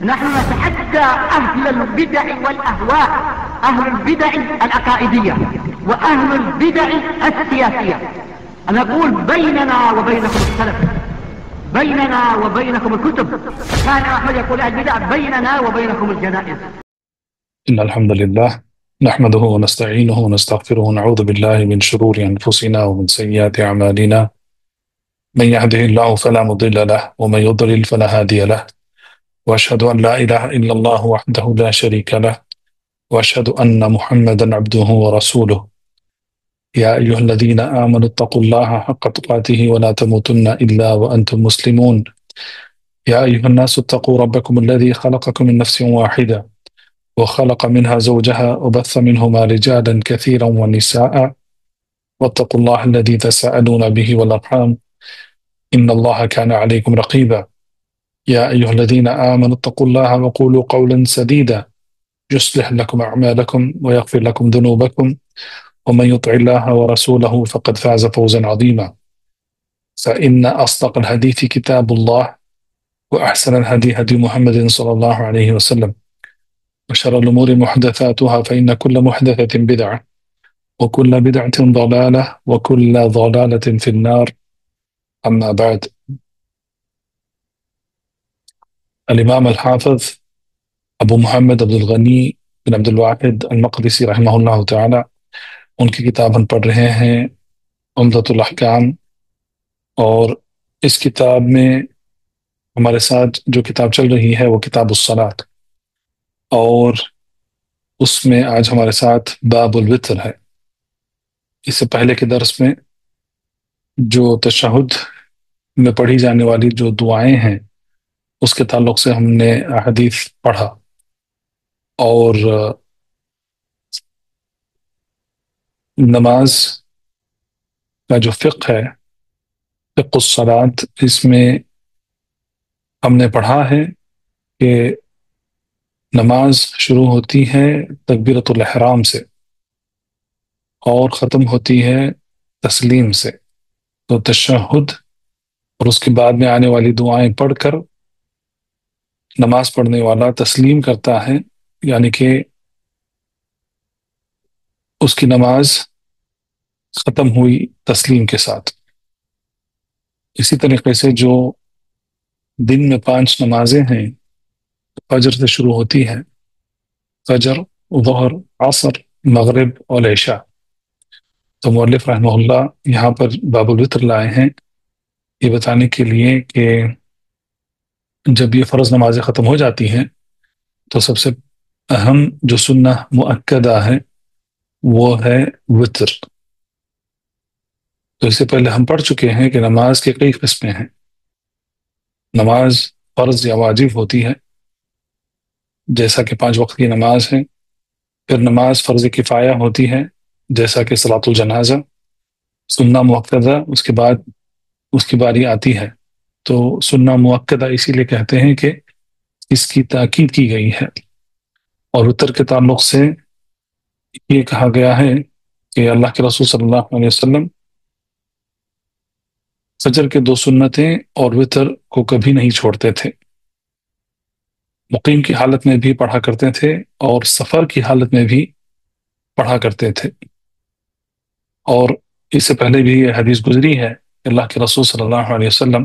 نحن نتحدى أهل البدع والأهواء، أهل البدع العقائدية وأهل البدع السياسية. نقول بيننا وبينكم السلف، بيننا وبينكم الكتب. كان أحمد يقول البدع بيننا وبينكم الجنائز. إن الحمد لله نحمده ونستعينه ونستغفره ونعوذ بالله من شرور أنفسنا ومن سيئات أعمالنا. من يهده الله فلا مضل له ومن يضلل فلا هادي له، وأشهد أن لا إله إلا الله وحده لا شريك له، وأشهد أن محمدا عبده ورسوله. يا أيها الذين آمنوا اتقوا الله حق تقاته ولا تموتن إلا وأنتم مسلمون. يا أيها الناس اتقوا ربكم الذي خلقكم من نفس واحدة وخلق منها زوجها وبث منهما رجالا كثيرا ونساء، واتقوا الله الذي تساءلون به والأرحام إن الله كان عليكم رقيبا. يا أيها الذين آمنوا اتقوا الله وقولوا قولا سديدا يصلح لكم أعمالكم ويغفر لكم ذنوبكم، ومن يطع الله ورسوله فقد فاز فوزا عظيما. فإن أصدق الحديث كتاب الله، وأحسن الهدي هدي محمد صلى الله عليه وسلم، وشر الأمور محدثاتها فإن كل محدثة بدعة وكل بدعة ضلالة وكل ضلالة في النار. أما بعد، الإمام الحافظ ابو محمد عبد الغنی بن عبد الواحد المقدسی رحمہ اللہ تعالی، ان کی کتاب ہم پڑھ رہے ہیں عمدۃ الاحکام، اور اس کتاب میں ہمارے ساتھ جو کتاب چل رہی ہے وہ کتاب الصلاۃ، اور اس میں آج ہمارے ساتھ باب الوتر ہے۔ اس سے پہلے کے درس میں جو تشہد میں پڑھی جانے والی جو دعائیں ہیں اس کے تعلق سے ہم نے حدیث پڑھا، اور نماز کا جو فقہ ہے، فقہ الصلاۃ، اس میں ہم نے پڑھا ہے کہ نماز شروع ہوتی ہے تکبیرۃ الاحرام سے اور ختم ہوتی ہے تسلیم سے۔ تو تشہد اور اس کے بعد میں آنے والی دعائیں پڑھ کر نماز پڑھنے والا تسلیم کرتا ہے، یعنی کہ اس کی نماز ختم ہوئی تسلیم کے ساتھ۔ اسی طریقے سے جو دن میں 5 نمازیں ہیں، فجر سے شروع ہوتی ہے، فجر، ظہر، عصر، مغرب اور عشاء۔ تو مؤلف رحمہ اللہ یہاں پر باب الوتر لائے ہیں یہ بتانے کے لیے کہ جب یہ فرض نمازیں ختم ہو جاتی ہیں تو سب سے اہم جو سنہ مؤکدہ ہے وہ ہے وتر۔ تو اس سے پہلے ہم پڑھ چکے ہیں کہ نماز کے کئی قسمیں ہیں۔ نماز فرض یا واجب ہوتی ہے، جیسا کہ 5 وقت کی نماز ہے۔ پھر نماز فرض کفایہ ہوتی ہے، جیسا کہ صلاۃ الجنازہ۔ سنہ مؤکدہ اس کے بعد اس کی باری آتی ہے۔ تو سنہ مؤکدہ اسی لیے کہتے ہیں کہ اس کی تاکید کی گئی ہے۔ اور وتر کے تعلق سے یہ کہا گیا ہے کہ اللہ کے رسول صلی اللہ علیہ وسلم فجر کے 2 سنتیں اور وتر کو کبھی نہیں چھوڑتے تھے۔ مقیم کی حالت میں بھی پڑھا کرتے تھے اور سفر کی حالت میں بھی پڑھا کرتے تھے۔ اور اس سے پہلے بھی یہ حدیث گزری ہے کہ اللہ کے رسول صلی اللہ علیہ وسلم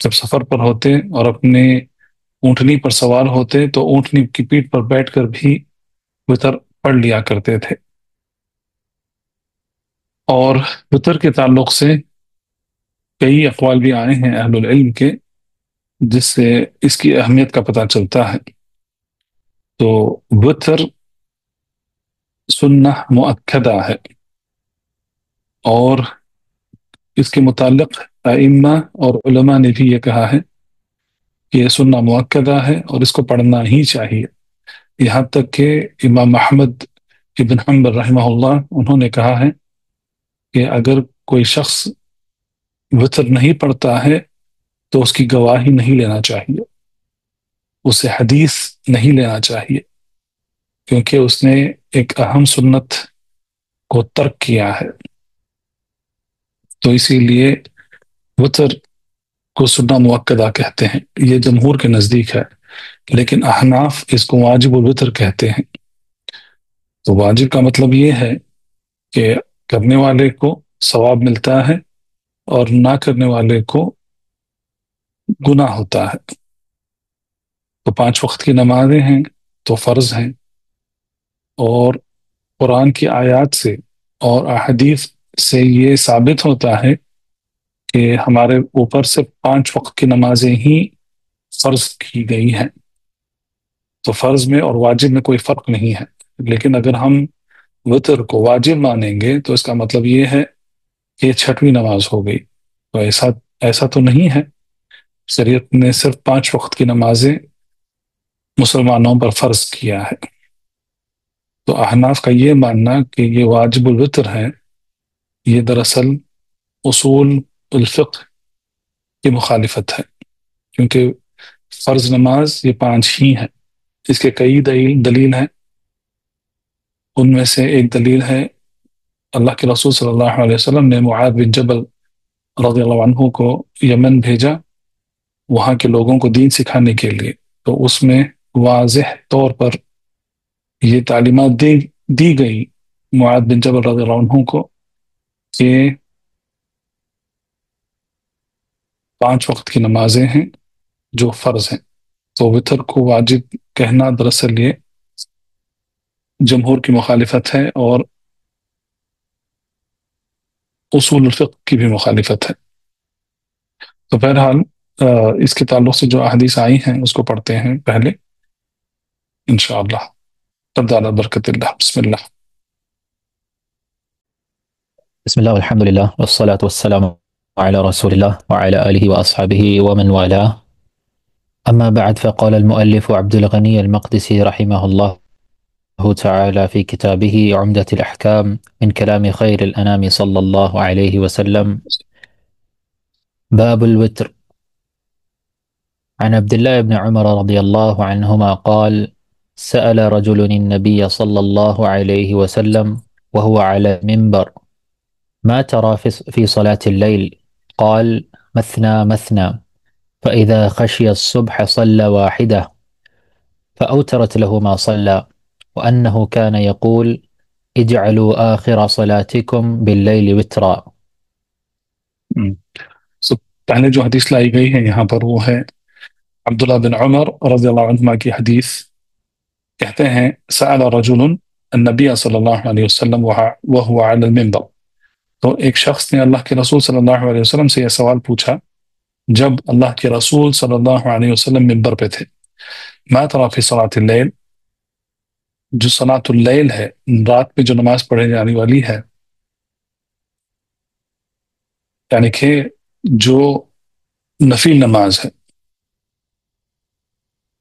جب سفر پر ہوتے اور اپنے اونٹنی پر سوار ہوتے تو اونٹنی کی پیٹھ پر بیٹھ کر بھی وتر پڑھ لیا کرتے تھے۔ اور وتر کے تعلق سے کئی اقوال بھی آئے ہیں اہل العلم کے، جس سے اس کی اہمیت کا پتہ چلتا ہے۔ تو وتر سنہ مؤکدہ ہے، اور اس کے متعلق ائمہ اور علماء نے بھی یہ کہا ہے کہ یہ سنہ مؤکدہ ہے اور اس کو پڑھنا ہی چاہیے۔ یہاں تک کہ امام احمد ابن حنبل رحمہ اللہ انہوں نے کہا ہے کہ اگر کوئی شخص وتر نہیں پڑھتا ہے تو اس کی گواہی نہیں لینا چاہیے، اسے حدیث نہیں لینا چاہیے، کیونکہ اس نے ایک اہم سنت کو ترک کیا ہے۔ تو اسی لیے وتر کو سنہ مؤکدہ کہتے ہیں، یہ جمہور کے نزدیک ہے۔ لیکن احناف اس کو واجب الوتر کہتے ہیں۔ تو واجب کا مطلب یہ ہے کہ کرنے والے کو ثواب ملتا ہے اور نہ کرنے والے کو گناہ ہوتا ہے۔ تو 5 وقت کی نمازیں ہیں تو فرض ہیں، اور قرآن کی آیات سے اور احادیث سے یہ ثابت ہوتا ہے کہ ہمارے اوپر سے 5 وقت کی نمازیں ہی فرض کی گئی ہیں۔ تو فرض میں اور واجب میں کوئی فرق نہیں ہے، لیکن اگر ہم وتر کو واجب مانیں گے تو اس کا مطلب یہ ہے کہ یہ 6ویں نماز ہو گئی۔ تو ایسا تو نہیں ہے، شریعت نے صرف 5 وقت کی نمازیں مسلمانوں پر فرض کیا ہے۔ تو احناف کا یہ ماننا کہ یہ واجب الوتر ہے، یہ دراصل اصول الفقہ کی مخالفت ہے، کیونکہ فرض نماز یہ 5 ہی ہیں۔ اس کے کئی دلیل ہیں، ان میں سے ایک دلیل ہے اللہ کے رسول صلی اللہ علیہ وسلم نے معاذ بن جبل رضی اللہ عنہ کو یمن بھیجا وہاں کے لوگوں کو دین سکھانے کے لیے، تو اس میں واضح طور پر یہ تعلیمات دی گئی معاذ بن جبل رضی اللہ عنہ کو کہ 5 وقت کی نمازیں ہیں جو فرض ہیں۔ تو وتر کو واجب کہنا دراصل یہ جمہور کی مخالفت ہے اور اصول الفقہ کی بھی مخالفت ہے۔ تو بہرحال اس کے تعلق سے جو احادیث آئی ہیں اس کو پڑھتے ہیں پہلے انشاءاللہ۔ تبدأ على برکت اللہ۔ بسم اللہ۔ بسم الله والحمد لله والصلاة والسلام على رسول الله وعلى آله وأصحابه ومن والاه. أما بعد، فقال المؤلف عبد الغني المقدسي رحمه الله تعالى في كتابه عمدة الأحكام من كلام خير الأنام صلى الله عليه وسلم: باب الوتر. عن عبد الله بن عمر رضي الله عنهما قال: سأل رجل النبي صلى الله عليه وسلم وهو على المنبر: ما ترى في صلاة الليل؟ قال: مثنى مثنى، فإذا خشي الصبح صلى واحدة، فأوترت له ما صلى، وأنه كان يقول: اجعلوا آخر صلاتكم بالليل وترا. پہلے جو حدیث لائی گئی ہے یہاں پر وہ ہے عبداللہ بن عمر رضی اللہ عنہما کی حدیث۔ کہتے ہیں سأل رجل النبی صلی اللہ علیہ وسلم وهو على المنبر، تو ایک شخص نے اللہ کے رسول صلی اللہ علیہ وسلم سے یہ سوال پوچھا جب اللہ کے رسول صلی اللہ علیہ وسلم منبر پہ تھے۔ ما ترى في صلاة اللیل، جو صلاۃ اللیل ہے، رات میں جو نماز پڑھے جانے والی ہے، یعنی کہ جو نفل نماز ہے۔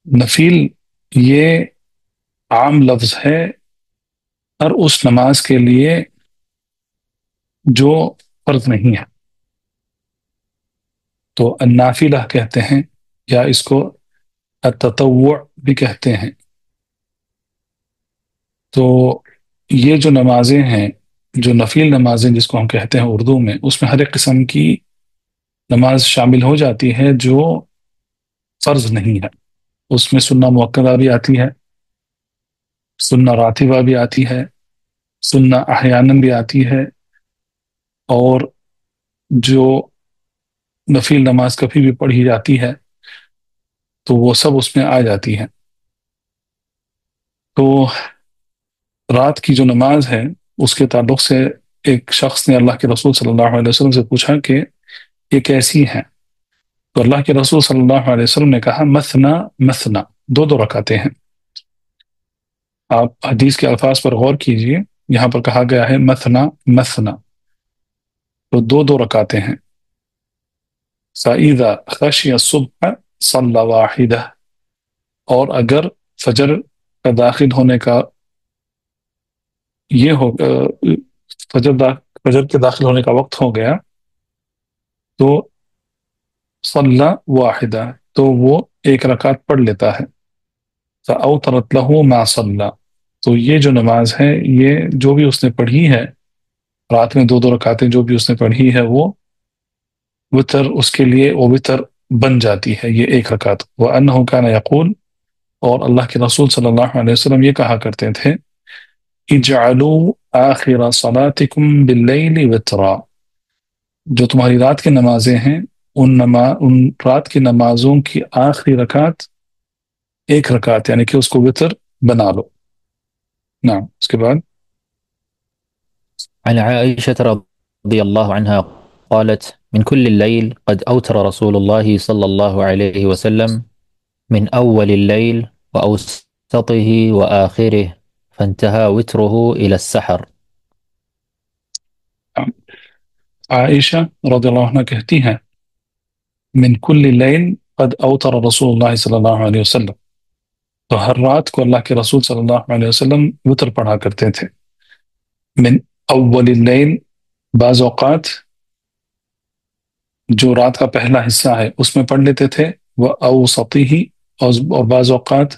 نفل یہ عام لفظ ہے ہر اس نماز کے لیے جو فرض نہیں ہے، تو النافلہ کہتے ہیں، یا اس کو التطوع بھی کہتے ہیں۔ تو یہ جو نمازیں ہیں، جو نفل نمازیں جس کو ہم کہتے ہیں اردو میں، اس میں ہر ایک قسم کی نماز شامل ہو جاتی ہے جو فرض نہیں ہے۔ اس میں سنہ مؤکدہ بھی آتی ہے، سنہ راتبہ بھی آتی ہے، سنہ احیاناً بھی آتی ہے، اور جو نفل نماز کبھی بھی پڑھی جاتی ہے تو وہ سب اس میں آ جاتی ہیں۔ تو رات کی جو نماز ہے اس کے تعلق سے ایک شخص نے اللہ کے رسول صلی اللہ علیہ وسلم سے پوچھا کہ یہ کیسی ہیں؟ تو اللہ کے رسول صلی اللہ علیہ وسلم نے کہا مثنا مثنا، 2 رکعتیں ہیں۔ آپ حدیث کے الفاظ پر غور کیجئے، یہاں پر کہا گیا ہے مثنا مثنا، تو 2 رکعتیں ہیں۔ فَإِذَا خَشِيَ الصُّبْحَ صَلَّى وَاحِدَةً، اور اگر فجر کا داخل ہونے کا یہ ہو فجر کے داخل ہونے کا وقت ہو گیا تو صلی واحدہ، تو وہ 1 رکعت پڑھ لیتا ہے۔ فَأَوْتَرَتْ لَهُ مَا صَلَّى، تو یہ جو نماز ہے، یہ جو بھی اس نے پڑھی ہے رات میں 2 رکعتیں جو بھی اس نے پڑھی ہے، وہ وتر اس کے لیے وہ وتر بن جاتی ہے، یہ 1 رکعت۔ وَأَنَّهُ كَانَ يَقُولُ، اور اللہ کے رسول صلی اللہ علیہ وسلم یہ کہا کرتے تھے اجعلوا آخر صلاتکم باللیل وترا، جو تمہاری رات کی نمازیں ہیں ان رات کی نمازوں کی آخری رکعت ایک رکعت، یعنی کہ اس کو وتر بنا لو. نعم، اس کے بعد عن عائشة رضي الله عنها قالت من كل الليل قد أوتر رسول الله صلى الله عليه وسلم من أول الليل وأوسطه وآخره فانتهى وتره إلى السحر. عائشہ رضی اللہ عنہ کہتی ہیں من کل لیل قد اوتر رسول اللہ صلی اللہ علیہ وسلم، تو ہر رات کو اللہ کے رسول صلی اللہ علیہ وسلم وتر پڑھا کرتے تھے. من اول اللیل، بعض اوقات جو رات کا پہلا حصہ ہے اس میں پڑھ لیتے تھے، وہ اوسطی، اور بعض اوقات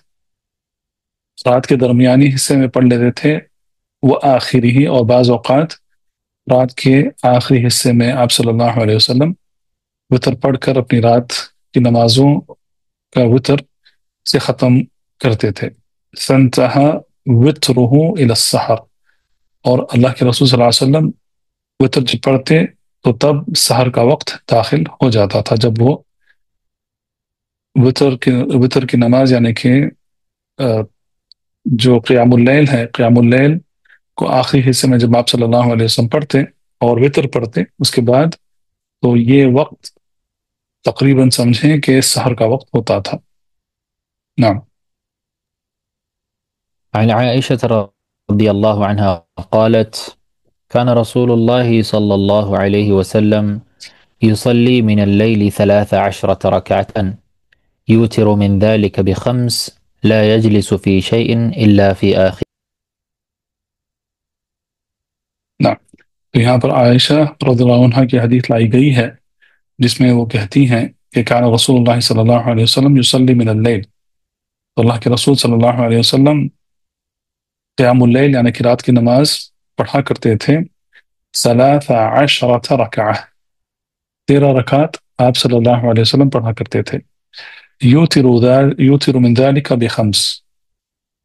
رات کے درمیانی حصے میں پڑھ لیتے تھے، وہ آخری، اور بعض اوقات رات کے آخری حصے میں آپ صلی اللہ علیہ وسلم وتر پڑھ کر اپنی رات کی نمازوں کا وتر سے ختم کرتے تھے. فانتہا وترہ الی السحر، اور اللہ کے رسول صلی اللہ علیہ وسلم وتر جب پڑھتے تو تب سحر کا وقت داخل ہو جاتا تھا، جب وہ وتر کی نماز یعنی کہ جو قیام اللیل ہے، قیام اللیل کو آخری حصے میں جب آپ صلی اللہ علیہ وسلم پڑھتے اور وتر پڑھتے اس کے بعد، تو یہ وقت تقریباً سمجھیں کہ سحر کا وقت ہوتا تھا. نعم. عن عائشة رضي الله عنها قالت كان رسول الله صلى الله عليه وسلم يصلي من الليل 13 ركعة يوتر من ذلك ب5 لا يجلس في شيء إلا في آخر. نعم. تو یہاں پر عائشہ رضی اللہ عنہ کی حدیث لائی گئی ہے جس میں وہ کہتی ہیں کہ کان رسول اللہ صلی اللہ علیہ وسلم یصلی من اللیل، تو اللہ کے رسول صلی اللہ علیہ وسلم قیام اللیل یعنی کہ رات کی نماز پڑھا کرتے تھے 13 رکعہ، 13 رکعت آپ صلی اللہ علیہ وسلم پڑھا کرتے تھے. یوتر من ذلک ب5،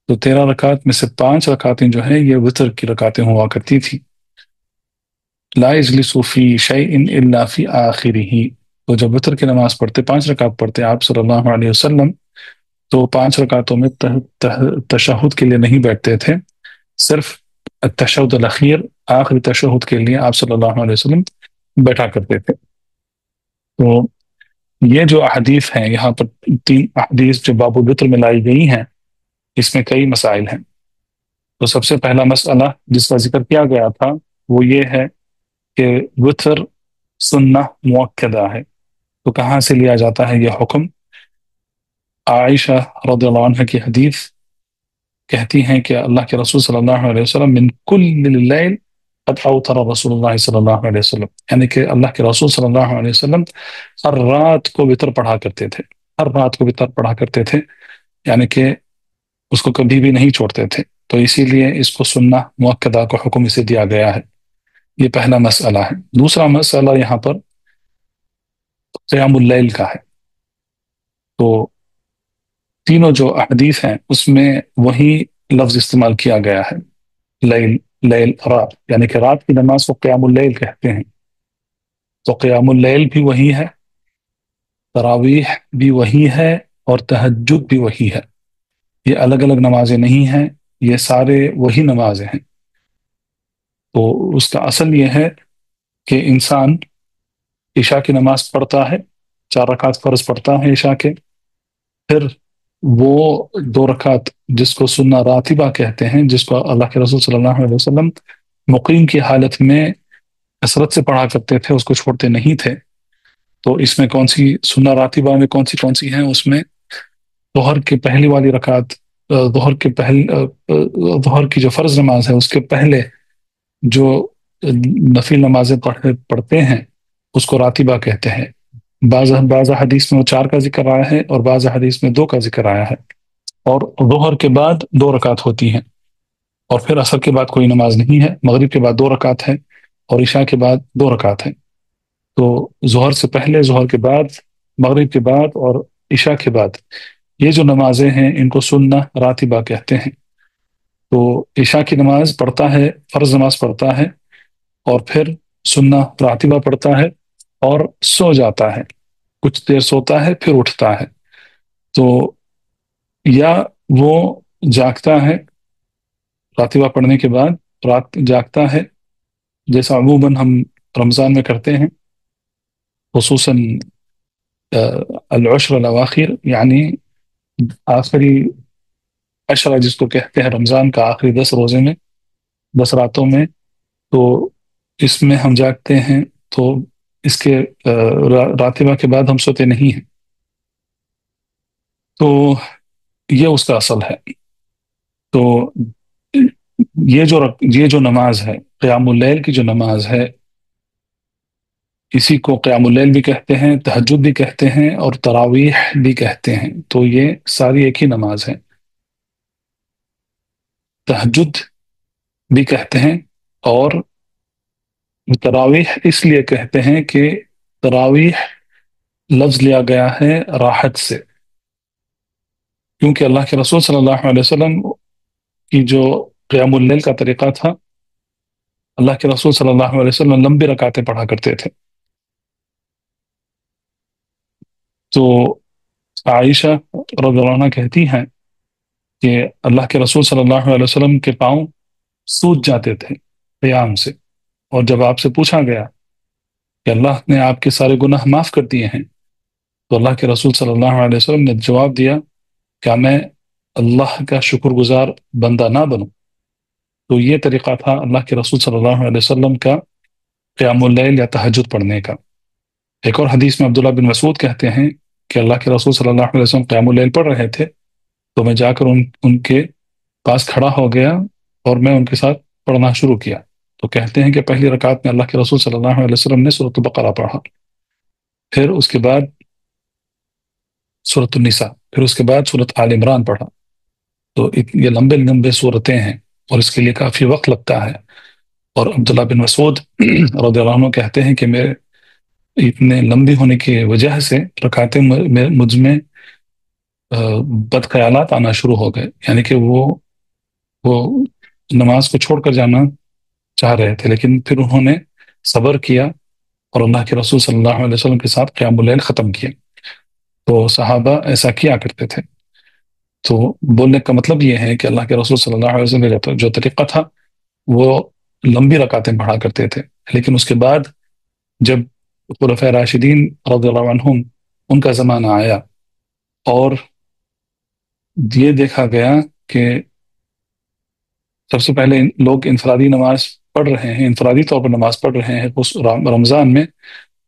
تو 13 رکعت میں سے 5 رکعتیں جو ہیں یہ وتر کی رکعتیں ہوا کرتی تھی. لا یجلس فی شیء الا فی آخرہ، تو جب وتر کی نماز پڑھتے 5 رکعت پڑھتے آپ صلی اللہ علیہ وسلم تو 5 رکعتوں میں تشہد کے لیے نہیں بیٹھتے تھے، صرف التشہد الاخیر، آخری تشہد کے لیے آپ صلی اللہ علیہ وسلم بیٹھا کرتے تھے. تو یہ جو احادیث ہیں یہاں پر 3 احادیث جو باب الوتر میں لائی گئی ہیں اس میں کئی مسائل ہیں. تو سب سے پہلا مسئلہ جس کا ذکر کیا گیا تھا وہ یہ ہے کہ وتر سنہ مؤکدہ ہے، تو کہاں سے لیا جاتا ہے یہ حکم؟ عائشہ رضی اللہ عنہ کی حدیث کہتی ہیں کہ اللہ کے رسول صلی اللہ علیہ وسلم من کل اللیل قد اوتر رسول اللہ صلی اللہ علیہ وسلم، یعنی کہ اللہ کے رسول صلی اللہ علیہ وسلم ہر رات کو وتر پڑھا کرتے تھے، ہر رات کو وتر پڑھا کرتے تھے، یعنی کہ اس کو کبھی بھی نہیں چھوڑتے تھے. تو اسی لیے اس کو سنہ مؤکدہ کو حکم اسے دیا گیا ہے. یہ پہلا مسئلہ ہے. دوسرا مسئلہ یہاں پر قیام اللیل کا ہے. تو تینوں جو احادیث ہیں اس میں وہی لفظ استعمال کیا گیا ہے، لیل، لیل، رات، یعنی کہ رات کی نماز کو قیام اللیل کہتے ہیں. تو قیام اللیل بھی وہی ہے، تراویح بھی وہی ہے، اور تہجد بھی وہی ہے. یہ الگ الگ نمازیں نہیں ہیں، یہ سارے وہی نمازیں ہیں. تو اس کا اصل یہ ہے کہ انسان عشاء کی نماز پڑھتا ہے، 4 رکعت فرض پڑھتا ہے عشاء کے، پھر وہ 2 رکعت جس کو سنہ راتبہ کہتے ہیں، جس کو اللہ کے رسول صلی اللہ علیہ وسلم مقیم کی حالت میں کثرت سے پڑھا کرتے تھے، اس کو چھوڑتے نہیں تھے. تو اس میں کون سی سنہ راتبہ میں کون سی ہیں؟ اس میں ظہر کی پہلی والی رکعت، ظہر کی جو فرض نماز ہے اس کے پہلے جو نفل نمازیں پڑھتے ہیں اس کو راتبہ کہتے ہیں. بعض حدیث میں وہ 4 کا ذکر آیا ہے اور بعض حدیث میں 2 کا ذکر آیا ہے. اور ظہر کے بعد 2 رکعت ہوتی ہیں، اور پھر عصر کے بعد کوئی نماز نہیں ہے، مغرب کے بعد 2 رکعت ہے، اور عشاء کے بعد 2 رکعت ہے. تو ظہر سے پہلے، ظہر کے بعد، مغرب کے بعد اور عشاء کے بعد یہ جو نمازیں ہیں ان کو سنہ راتبہ کہتے ہیں۔ تو عشاء کی نماز پڑھتا ہے، فرض نماز پڑھتا ہے، اور پھر سنہ راتبہ پڑھتا ہے اور سو جاتا ہے، کچھ دیر سوتا ہے پھر اٹھتا ہے۔ تو یا وہ جاگتا ہے راتبہ پڑھنے کے بعد، رات جاگتا ہے جیسا عموماً ہم رمضان میں کرتے ہیں، خصوصاً العشر الاواخر، یعنی آخری عشرہ جس کو کہتے ہیں رمضان کا آخری 10 روزے میں، 10 راتوں میں، تو اس میں ہم جاگتے ہیں، تو اس کے راتبہ کے بعد ہم سوتے نہیں ہیں۔ تو یہ اس کا اصل ہے۔ تو یہ جو نماز ہے، قیام اللیل کی جو نماز ہے، اسی کو قیام اللیل بھی کہتے ہیں، تہجد بھی کہتے ہیں، اور تراویح بھی کہتے ہیں۔ تو یہ ساری ایک ہی نماز ہے۔ تہجد بھی کہتے ہیں، اور تراویح اس لیے کہتے ہیں کہ تراویح لفظ لیا گیا ہے راحت سے، کیونکہ اللہ کے رسول صلی اللہ علیہ وسلم کی جو قیام اللیل کا طریقہ تھا، اللہ کے رسول صلی اللہ علیہ وسلم لمبی رکعتیں پڑھا کرتے تھے۔ تو عائشہ رضی اللہ عنہ کہتی ہیں کہ اللہ کے رسول صلی اللہ علیہ وسلم کے پاؤں سوج جاتے تھے قیام سے، اور جب آپ سے پوچھا گیا کہ اللہ نے آپ کے سارے گناہ معاف کر دیے ہیں، تو اللہ کے رسول صلی اللہ علیہ وسلم نے جواب دیا، کیا میں اللہ کا شکر گزار بندہ نہ بنوں؟ تو یہ طریقہ تھا اللہ کے رسول صلی اللہ علیہ وسلم کا قیام اللیل یا تہجد پڑھنے کا۔ ایک اور حدیث میں عبداللہ بن مسعود کہتے ہیں کہ اللہ کے رسول صلی اللہ علیہ وسلم قیام اللیل پڑھ رہے تھے، تو میں جا کر ان کے پاس کھڑا ہو گیا اور میں ان کے ساتھ پڑھنا شروع کیا۔ تو کہتے ہیں کہ پہلی رکعت میں اللہ کے رسول صلی اللہ علیہ وسلم نے سورۃ البقرہ پڑھا، پھر اس کے بعد سورۃ النساء، پھر اس کے بعد سورۃ آل عمران پڑھا۔ تو یہ لمبے لمبے صورتیں ہیں اور اس کے لیے کافی وقت لگتا ہے۔ اور عبداللہ بن مسعود رضی اللہ عنہ کہتے ہیں کہ میرے اتنے لمبی ہونے کی وجہ سے رکعتیں مجھ میں بد خیالات آنا شروع ہو گئے، یعنی کہ وہ نماز کو چھوڑ کر جانا چاہ رہے تھے، لیکن پھر انہوں نے صبر کیا اور اللہ کے رسول صلی اللہ علیہ وسلم کے ساتھ قیام اللیل ختم کیا۔ تو صحابہ ایسا کیا کرتے تھے۔ تو بولنے کا مطلب یہ ہے کہ اللہ کے رسول صلی اللہ علیہ وسلم کا جو طریقہ تھا وہ لمبی رکعتیں پڑھا کرتے تھے، لیکن اس کے بعد جب خلفائے راشدین رضی اللہ عنہم ان کا زمانہ آیا اور یہ دیکھا گیا کہ سب سے پہلے لوگ انفرادی نماز پڑھ رہے ہیں، انفرادی طور پر نماز پڑھ رہے ہیں اس رمضان میں،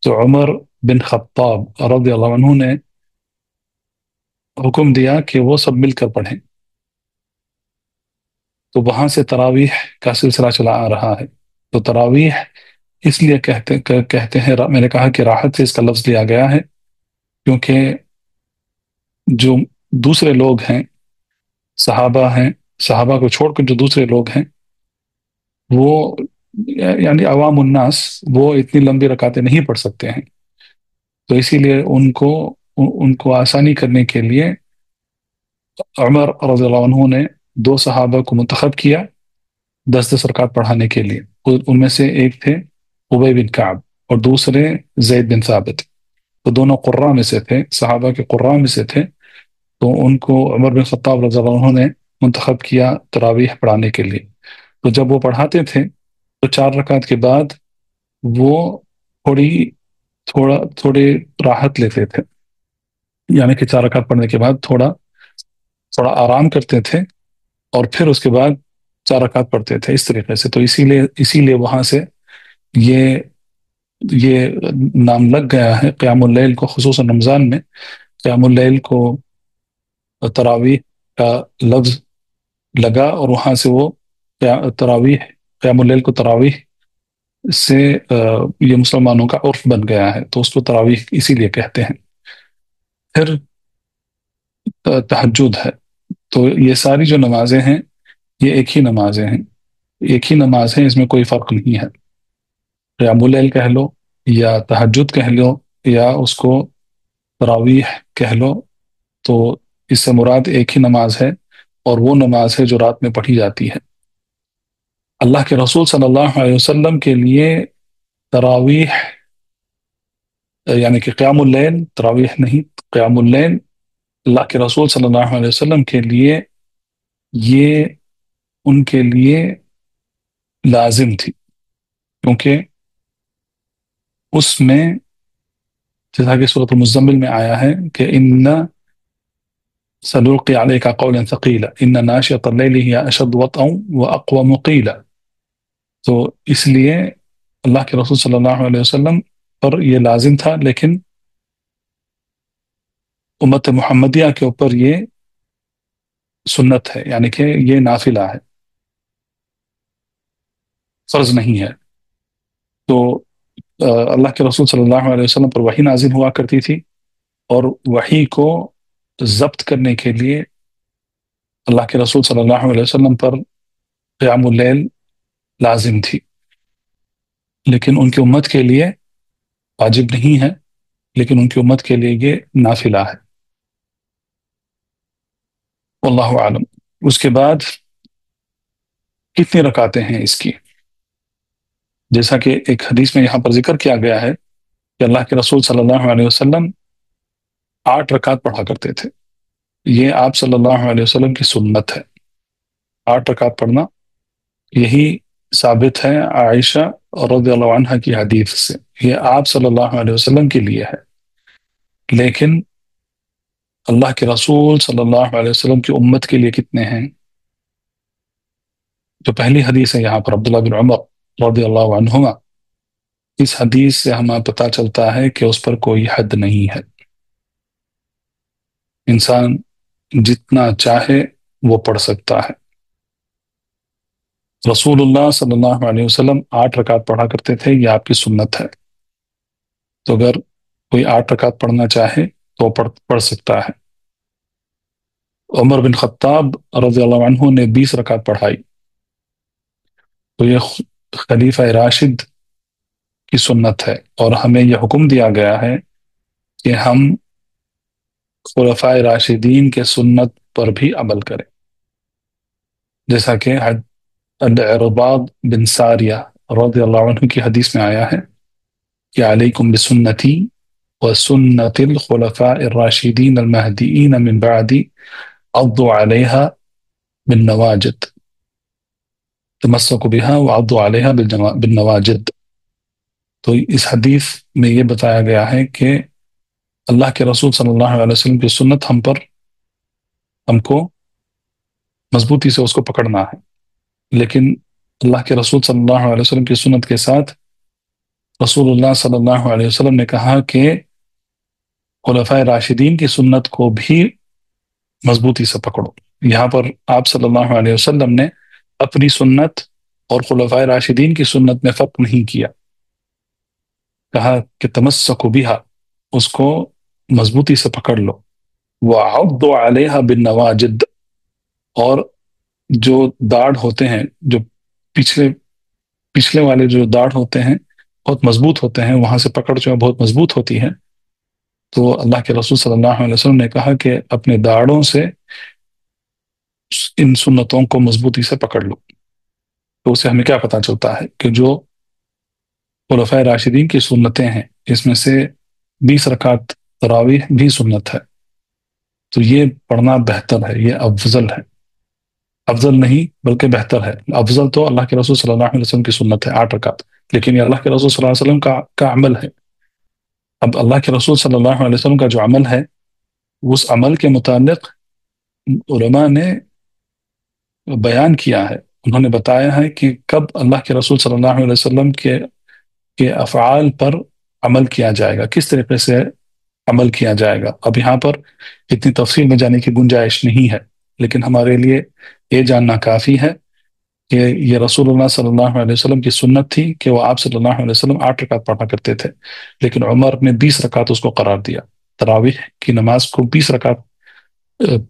تو عمر بن خطاب رضی اللہ عنہ نے حکم دیا کہ وہ سب مل کر پڑھیں۔ تو وہاں سے تراویح کا سلسلہ چلا آ رہا ہے۔ تو تراویح اس لیے کہتے ہیں، میں نے کہا کہ راحت سے اس کا لفظ لیا گیا ہے، کیونکہ جو دوسرے لوگ ہیں، صحابہ ہیں، صحابہ کو چھوڑ کر جو دوسرے لوگ ہیں، وہ یعنی عوام الناس، وہ اتنی لمبی رکعتیں نہیں پڑھ سکتے ہیں۔ تو اسی لیے ان کو آسانی کرنے کے لیے عمر رضی اللہ عنہ نے 2 صحابہ کو منتخب کیا 10 رکعت پڑھانے کے لیے۔ ان میں سے ایک تھے ابی بن کعب اور دوسرے زید بن ثابت۔ تو دونوں قراء میں سے تھے، صحابہ کے قراء میں سے تھے۔ تو ان کو عمر بن خطاب رضی اللہ عنہ نے منتخب کیا تراویح پڑھانے کے لیے۔ تو جب وہ پڑھاتے تھے تو 4 رکعت کے بعد وہ تھوڑی راحت لیتے تھے، یعنی کہ 4 رکعت پڑھنے کے بعد تھوڑا آرام کرتے تھے اور پھر اس کے بعد 4 رکعت پڑھتے تھے اس طریقے سے۔ تو اسی لیے وہاں سے یہ نام لگ گیا ہے قیام اللیل کو، خصوصاً رمضان میں قیام اللیل کو تراویح کا لفظ لگا، اور وہاں سے وہ قیام اللیل کو تراویح سے یہ مسلمانوں کا عرف بن گیا ہے، تو اس کو تراویح اسی لیے کہتے ہیں۔ پھر تہجد ہے۔ تو یہ ساری جو نمازیں ہیں یہ ایک ہی نمازیں ہیں، ایک ہی نماز ہے، اس میں کوئی فرق نہیں ہے۔ قیام اللیل کہہ لو یا تہجد کہہ لو یا اس کو تراویح کہہ لو، تو اس سے مراد ایک ہی نماز ہے، اور وہ نماز ہے جو رات میں پڑھی جاتی ہے۔ اللہ کے رسول صلی اللہ علیہ وسلم کے لیے تراویح، یعنی کہ قیام اللیل، تراویح نہیں، قیام اللیل، اللہ کے رسول صلی اللہ علیہ وسلم کے لیے یہ ان کے لیے لازم تھی، کیونکہ اس میں جیسا کہ سورۃ المزمل میں آیا ہے کہ ان سنلقي عليك قولا ثقيلا ان ناشئة الليل هي اشد وطئا واقوم قيلا، تو اس لیے اللہ کے رسول صلی اللہ علیہ وسلم پر یہ لازم تھا، لیکن امت محمدیہ کے اوپر یہ سنت ہے، یعنی کہ یہ نافلہ ہے، فرض نہیں ہے۔ تو اللہ کے رسول صلی اللہ علیہ وسلم پر وحی نازل ہوا کرتی تھی، اور وحی کو ضبط کرنے کے لیے اللہ کے رسول صلی اللہ علیہ وسلم پر قیام اللیل لازم تھی، لیکن ان کی امت کے لیے واجب نہیں ہے، لیکن ان کی امت کے لیے یہ نافلہ ہے، واللہ عالم۔ اس کے بعد کتنی رکعتیں ہیں اس کی؟ جیسا کہ ایک حدیث میں یہاں پر ذکر کیا گیا ہے کہ اللہ کے رسول صلی اللہ علیہ وسلم 8 رکعت پڑھا کرتے تھے، یہ آپ صلی اللہ علیہ وسلم کی سنت ہے، 8 رکعت پڑھنا، یہی ثابت ہے عائشہ رضی اللہ عنہ کی حدیث سے، یہ آپ صلی اللہ علیہ وسلم کے لیے ہے، لیکن اللہ کے رسول صلی اللہ علیہ وسلم کی امت کے لیے کتنے ہیں؟ جو پہلی حدیث ہے یہاں پر عبداللہ بن عمر رضی اللہ عنہما، اس حدیث سے ہمیں پتہ چلتا ہے کہ اس پر کوئی حد نہیں ہے، انسان جتنا چاہے وہ پڑھ سکتا ہے۔ رسول اللہ صلی اللہ علیہ وسلم 8 رکعت پڑھا کرتے تھے، یہ آپ کی سنت ہے، تو اگر کوئی 8 رکعت پڑھنا چاہے تو پڑھ سکتا ہے۔ عمر بن خطاب رضی اللہ عنہ نے 20 رکعت پڑھائی، تو یہ خلیفہ راشد کی سنت ہے، اور ہمیں یہ حکم دیا گیا ہے کہ ہم خلفاء راشدین کے سنت پر بھی عمل کریں، جیسا کہ العرباض بن ساریہ رضی اللہ عنہ کی حدیث میں آیا ہے کہ علیکم بسنتی وسنت الخلفاء الراشدین المہدیین من بعدی عضوا علیہا بالنواجد، تمسکوا بها وعضوا علیہا بالنواجد۔ تو اس حدیث میں یہ بتایا گیا ہے کہ اللہ کے رسول صلی اللہ علیہ وسلم کی سنت ہم کو مضبوطی سے اس کو پکڑنا ہے، لیکن اللہ کے رسول صلی اللہ علیہ وسلم کی سنت کے ساتھ رسول اللہ صلی اللہ علیہ وسلم نے کہا کہ خلفائے راشدین کی سنت کو بھی مضبوطی سے پکڑو۔ یہاں پر آپ صلی اللہ علیہ وسلم نے اپنی سنت اور خلفائے راشدین کی سنت میں فرق نہیں کیا، کہا کہ تمسکوا بہا، اس کو مضبوطی سے پکڑ لو، وعضوا علیہا بالنواجد، اور جو داڑھ ہوتے ہیں، جو پچھلے والے جو داڑھ ہوتے ہیں بہت مضبوط ہوتے ہیں، وہاں سے پکڑ جو ہے بہت مضبوط ہوتی ہے، تو اللہ کے رسول صلی اللہ علیہ وسلم نے کہا کہ اپنے داڑھوں سے ان سنتوں کو مضبوطی سے پکڑ لو۔ تو اسے ہمیں کیا پتہ چلتا ہے کہ جو خلفائے راشدین کی سنتیں ہیں، اس میں سے 20 رکعت تراویح بھی سنت ہے، تو یہ پڑھنا بہتر ہے، یہ افضل ہے، افضل نہیں بلکہ بہتر ہے۔ افضل تو اللہ کے رسول صلی اللہ علیہ وسلم کی سنت ہے 8 رکعت، لیکن یہ اللہ کے رسول صلی اللہ علیہ وسلم کا عمل ہے۔ اب اللہ کے رسول صلی اللہ علیہ وسلم کا جو عمل ہے، اس عمل کے متعلق علماء نے بیان کیا ہے، انہوں نے بتایا ہے کہ کب اللہ کے رسول صلی اللہ علیہ وسلم کے افعال پر عمل کیا جائے گا، کس طریقے سے عمل کیا جائے گا۔ اب یہاں پر اتنی تفصیل میں جانے کی گنجائش نہیں ہے، لیکن ہمارے لیے یہ جاننا کافی ہے کہ یہ رسول اللہ صلی اللہ علیہ وسلم کی سنت تھی کہ وہ آپ صلی اللہ علیہ وسلم 8 رکعت پڑھا کرتے تھے، لیکن عمر نے 20 رکعت اس کو قرار دیا، تراویح کی نماز کو 20 رکعت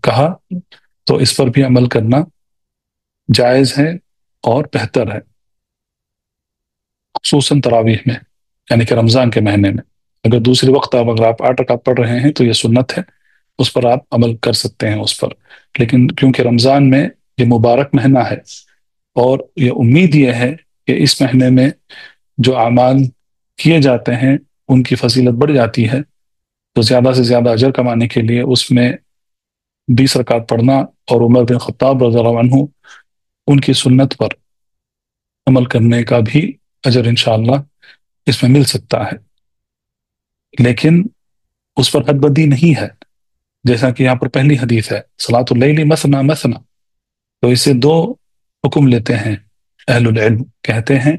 کہا، تو اس پر بھی عمل کرنا جائز ہے اور بہتر ہے، خصوصاً تراویح میں، یعنی کہ رمضان کے مہینے میں۔ اگر دوسرے وقت اگر آپ 8 رکعت پڑھ رہے ہیں تو یہ سنت ہے، اس پر آپ عمل کر سکتے ہیں اس پر. لیکن کیونکہ رمضان میں یہ مبارک مہینہ ہے اور یہ امید یہ ہے کہ اس مہینے میں جو اعمال کیے جاتے ہیں ان کی فضیلت بڑھ جاتی ہے، تو زیادہ سے زیادہ اجر کمانے کے لیے اس میں 20 رکعت پڑھنا اور عمر بن خطاب رضی اللہ عنہ ان کی سنت پر عمل کرنے کا بھی اجر انشاءاللہ اس میں مل سکتا ہے. لیکن اس پر حد بندی نہیں ہے، جیسا کہ یہاں پر پہلی حدیث ہے صلاۃ اللیل مثنا مثنا، تو اس سے دو حکم لیتے ہیں اہل العلم، کہتے ہیں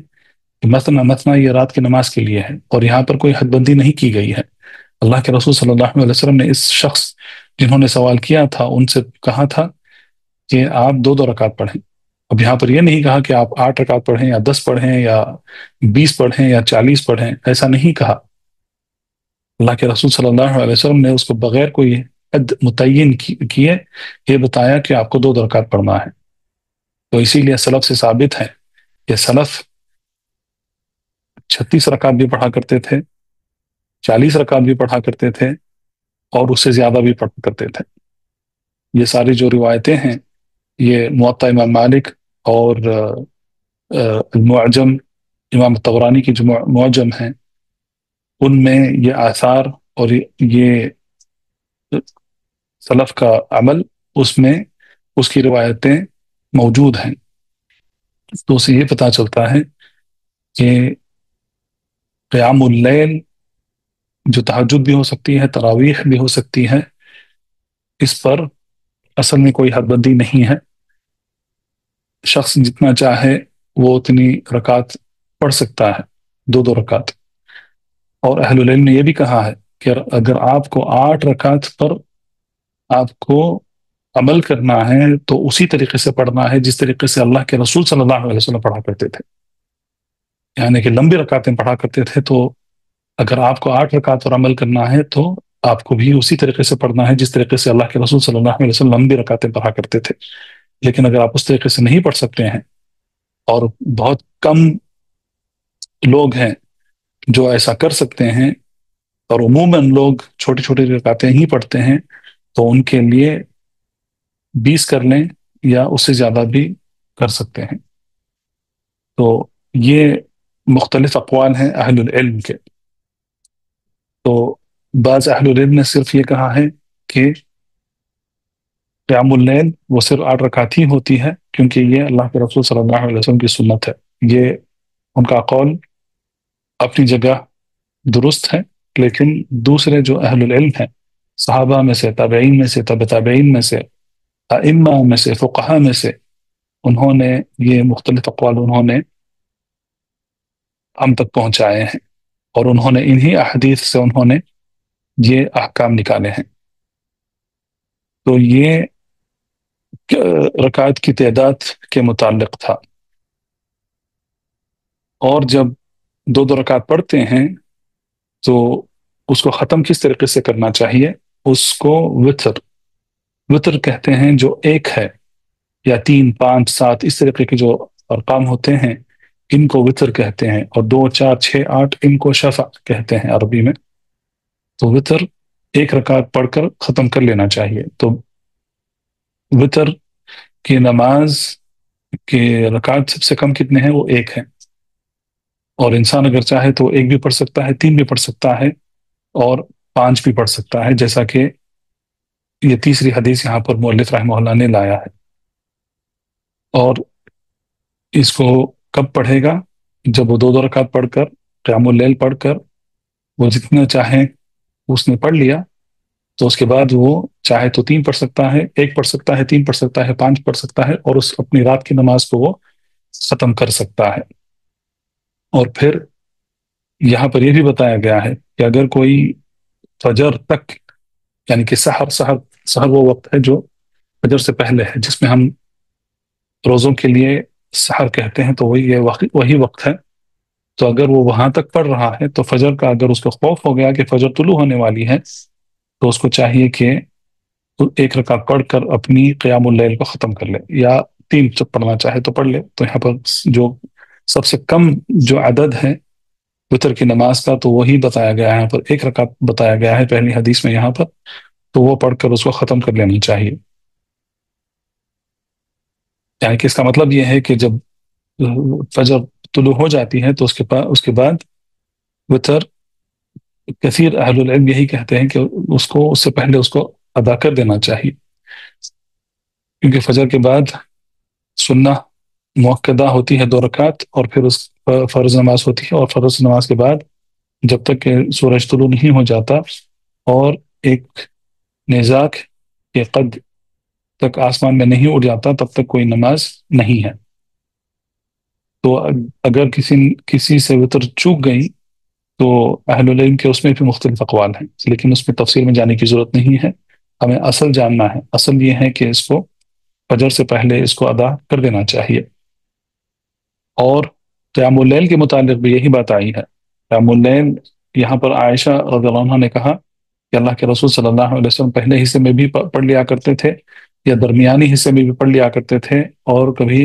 کہ مثنا مثنا یہ رات کی نماز کے لیے ہے، اور یہاں پر کوئی حد بندی نہیں کی گئی ہے. اللہ کے رسول صلی اللہ علیہ وسلم نے اس شخص جنہوں نے سوال کیا تھا ان سے کہا تھا کہ آپ 2 رکعت پڑھیں. اب یہاں پر یہ نہیں کہا کہ آپ 8 رکعت پڑھیں یا 10 پڑھیں یا 20 پڑھیں یا 40 پڑھیں، ایسا نہیں کہا. اللہ کے رسول صلی اللہ علیہ وسلم نے اس کو بغیر کوئی حد متعین کیے یہ بتایا کہ آپ کو 2 رکعت پڑھنا ہے. تو اسی لیے سلف سے ثابت ہے کہ سلف 36 رکعت بھی پڑھا کرتے تھے، 40 رکعت بھی پڑھا کرتے تھے، اور اس سے زیادہ بھی پڑھا کرتے تھے. یہ ساری جو روایتیں ہیں یہ موطا امام مالک اور المعجم امام طبرانی کی جو معجم ہیں ان میں یہ آثار اور یہ سلف کا عمل اس میں اس کی روایتیں موجود ہیں. تو اسے یہ پتہ چلتا ہے کہ قیام اللیل جو تہجد بھی ہو سکتی ہے، تراویح بھی ہو سکتی ہے، اس پر اصل میں کوئی حد بندی نہیں ہے. شخص جتنا چاہے وہ اتنی رکعت پڑھ سکتا ہے، 2 رکعت. اور اہل العلم نے یہ بھی کہا ہے کہ اگر آپ کو 8 رکعت پر آپ کو عمل کرنا ہے تو اسی طریقے سے پڑھنا ہے جس طریقے سے اللہ کے رسول صلی اللہ علیہ وسلم پڑھا کرتے تھے، یعنی کہ لمبی رکعتیں پڑھا کرتے تھے. تو اگر آپ کو 8 رکعت پر عمل کرنا ہے تو آپ کو بھی اسی طریقے سے پڑھنا ہے جس طریقے سے اللہ کے رسول صلی اللہ علیہ وسلم لمبی رکعتیں پڑھا کرتے تھے. لیکن اگر آپ اس طریقے سے نہیں پڑھ سکتے ہیں، اور بہت کم لوگ ہیں جو ایسا کر سکتے ہیں، اور عموماً لوگ چھوٹی چھوٹی رکعتیں ہی پڑھتے ہیں، تو ان کے لیے 20 کر لیں یا اس سے زیادہ بھی کر سکتے ہیں. تو یہ مختلف اقوال ہیں اہل العلم کے. تو بعض اہل العلم نے صرف یہ کہا ہے کہ قیام اللیل وہ صرف 8 رکعت ہی ہوتی ہے، کیونکہ یہ اللہ کے رسول صلی اللہ علیہ وسلم کی سنت ہے. یہ ان کا قول اپنی جگہ درست ہے، لیکن دوسرے جو اہل العلم ہیں، صحابہ میں سے، تابعین میں سے، تابع تابعین میں سے، ائمہ میں سے، فقہاء میں سے، انہوں نے یہ مختلف اقوال انہوں نے ہم تک پہنچائے ہیں، اور انہوں نے انہی احادیث سے انہوں نے یہ احکام نکالے ہیں. تو یہ رکعت کی تعداد کے متعلق تھا. اور جب 2 رکعت پڑھتے ہیں تو اس کو ختم کس طریقے سے کرنا چاہیے؟ اس کو وطر کہتے ہیں، جو 1 ہے یا 3 5 7 اس طریقے کے جو ارقام ہوتے ہیں ان کو وطر کہتے ہیں، اور 2 4 6 8 ان کو شفع کہتے ہیں عربی میں. تو وطر 1 رکعت پڑھ کر ختم کر لینا چاہیے. تو وطر کی نماز کے رکعت سب سے کم کتنے ہیں؟ وہ 1 ہے. اور انسان اگر چاہے تو 1 بھی پڑھ سکتا ہے، 3 بھی پڑھ سکتا ہے، اور 5 بھی پڑھ سکتا ہے، جیسا کہ یہ تیسری حدیث یہاں پر مؤلف رحمہ اللہ نے لایا ہے. اور اس کو کب پڑھے گا؟ جب وہ 2 رکعت پڑھ کر، قیام اللیل پڑھ کر وہ جتنا چاہیں اس نے پڑھ لیا، تو اس کے بعد وہ چاہے تو 3 پڑھ سکتا ہے، 1 پڑھ سکتا ہے، 3 پڑھ سکتا ہے، 5 پڑھ سکتا ہے، اور اس اپنی رات کی نماز کو وہ ختم کر سکتا ہے. اور پھر یہاں پر یہ بھی بتایا گیا ہے کہ اگر کوئی فجر تک، یعنی کہ سحر وہ وقت ہے جو فجر سے پہلے ہے، جس میں ہم روزوں کے لیے سحر کہتے ہیں، تو وہی وقت ہے. تو اگر وہ وہاں تک پڑھ رہا ہے تو فجر کا اگر اس کو خوف ہو گیا کہ فجر طلوع ہونے والی ہے، تو اس کو چاہیے کہ 1 رکعت پڑھ کر اپنی قیام اللیل کو ختم کر لے، یا 3 جب پڑھنا چاہے تو پڑھ لے. تو یہاں پر جو سب سے کم جو عدد ہے وتر کی نماز کا، تو وہی بتایا گیا ہے. یہاں پر 1 رکعت بتایا گیا ہے پہلی حدیث میں یہاں پر، تو وہ پڑھ کر اس کو ختم کر لینا چاہیے. یعنی کہ اس کا مطلب یہ ہے کہ جب فجر طلوع ہو جاتی ہے تو اس کے بعد وتر، کثیر اہل العلم یہی کہتے ہیں کہ اس سے پہلے اس کو ادا کر دینا چاہیے، کیونکہ فجر کے بعد سنہ مؤکدہ ہوتی ہے 2 رکعت، اور پھر اس فرض نماز ہوتی ہے، اور فرض نماز کے بعد جب تک کہ سورج طلوع نہیں ہو جاتا اور ایک نیزاک کے قد تک آسمان میں نہیں اڑ جاتا، تب تک کوئی نماز نہیں ہے. تو اگر کسی سے وتر چوک گئی تو اہل العلم کے اس میں بھی مختلف اقوال ہیں، لیکن اس میں تفصیل میں جانے کی ضرورت نہیں ہے. ہمیں اصل جاننا ہے، اصل یہ ہے کہ اس کو فجر سے پہلے اس کو ادا کر دینا چاہیے. اور قیام اللیل کے متعلق بھی یہی بات آئی ہے. قیام اللیل یہاں پر عائشہ رضی اللہ عنہ نے کہا کہ اللہ کے رسول صلی اللہ علیہ وسلم پہلے حصے میں بھی پڑھ لیا کرتے تھے، یا درمیانی حصے میں بھی پڑھ لیا کرتے تھے، اور کبھی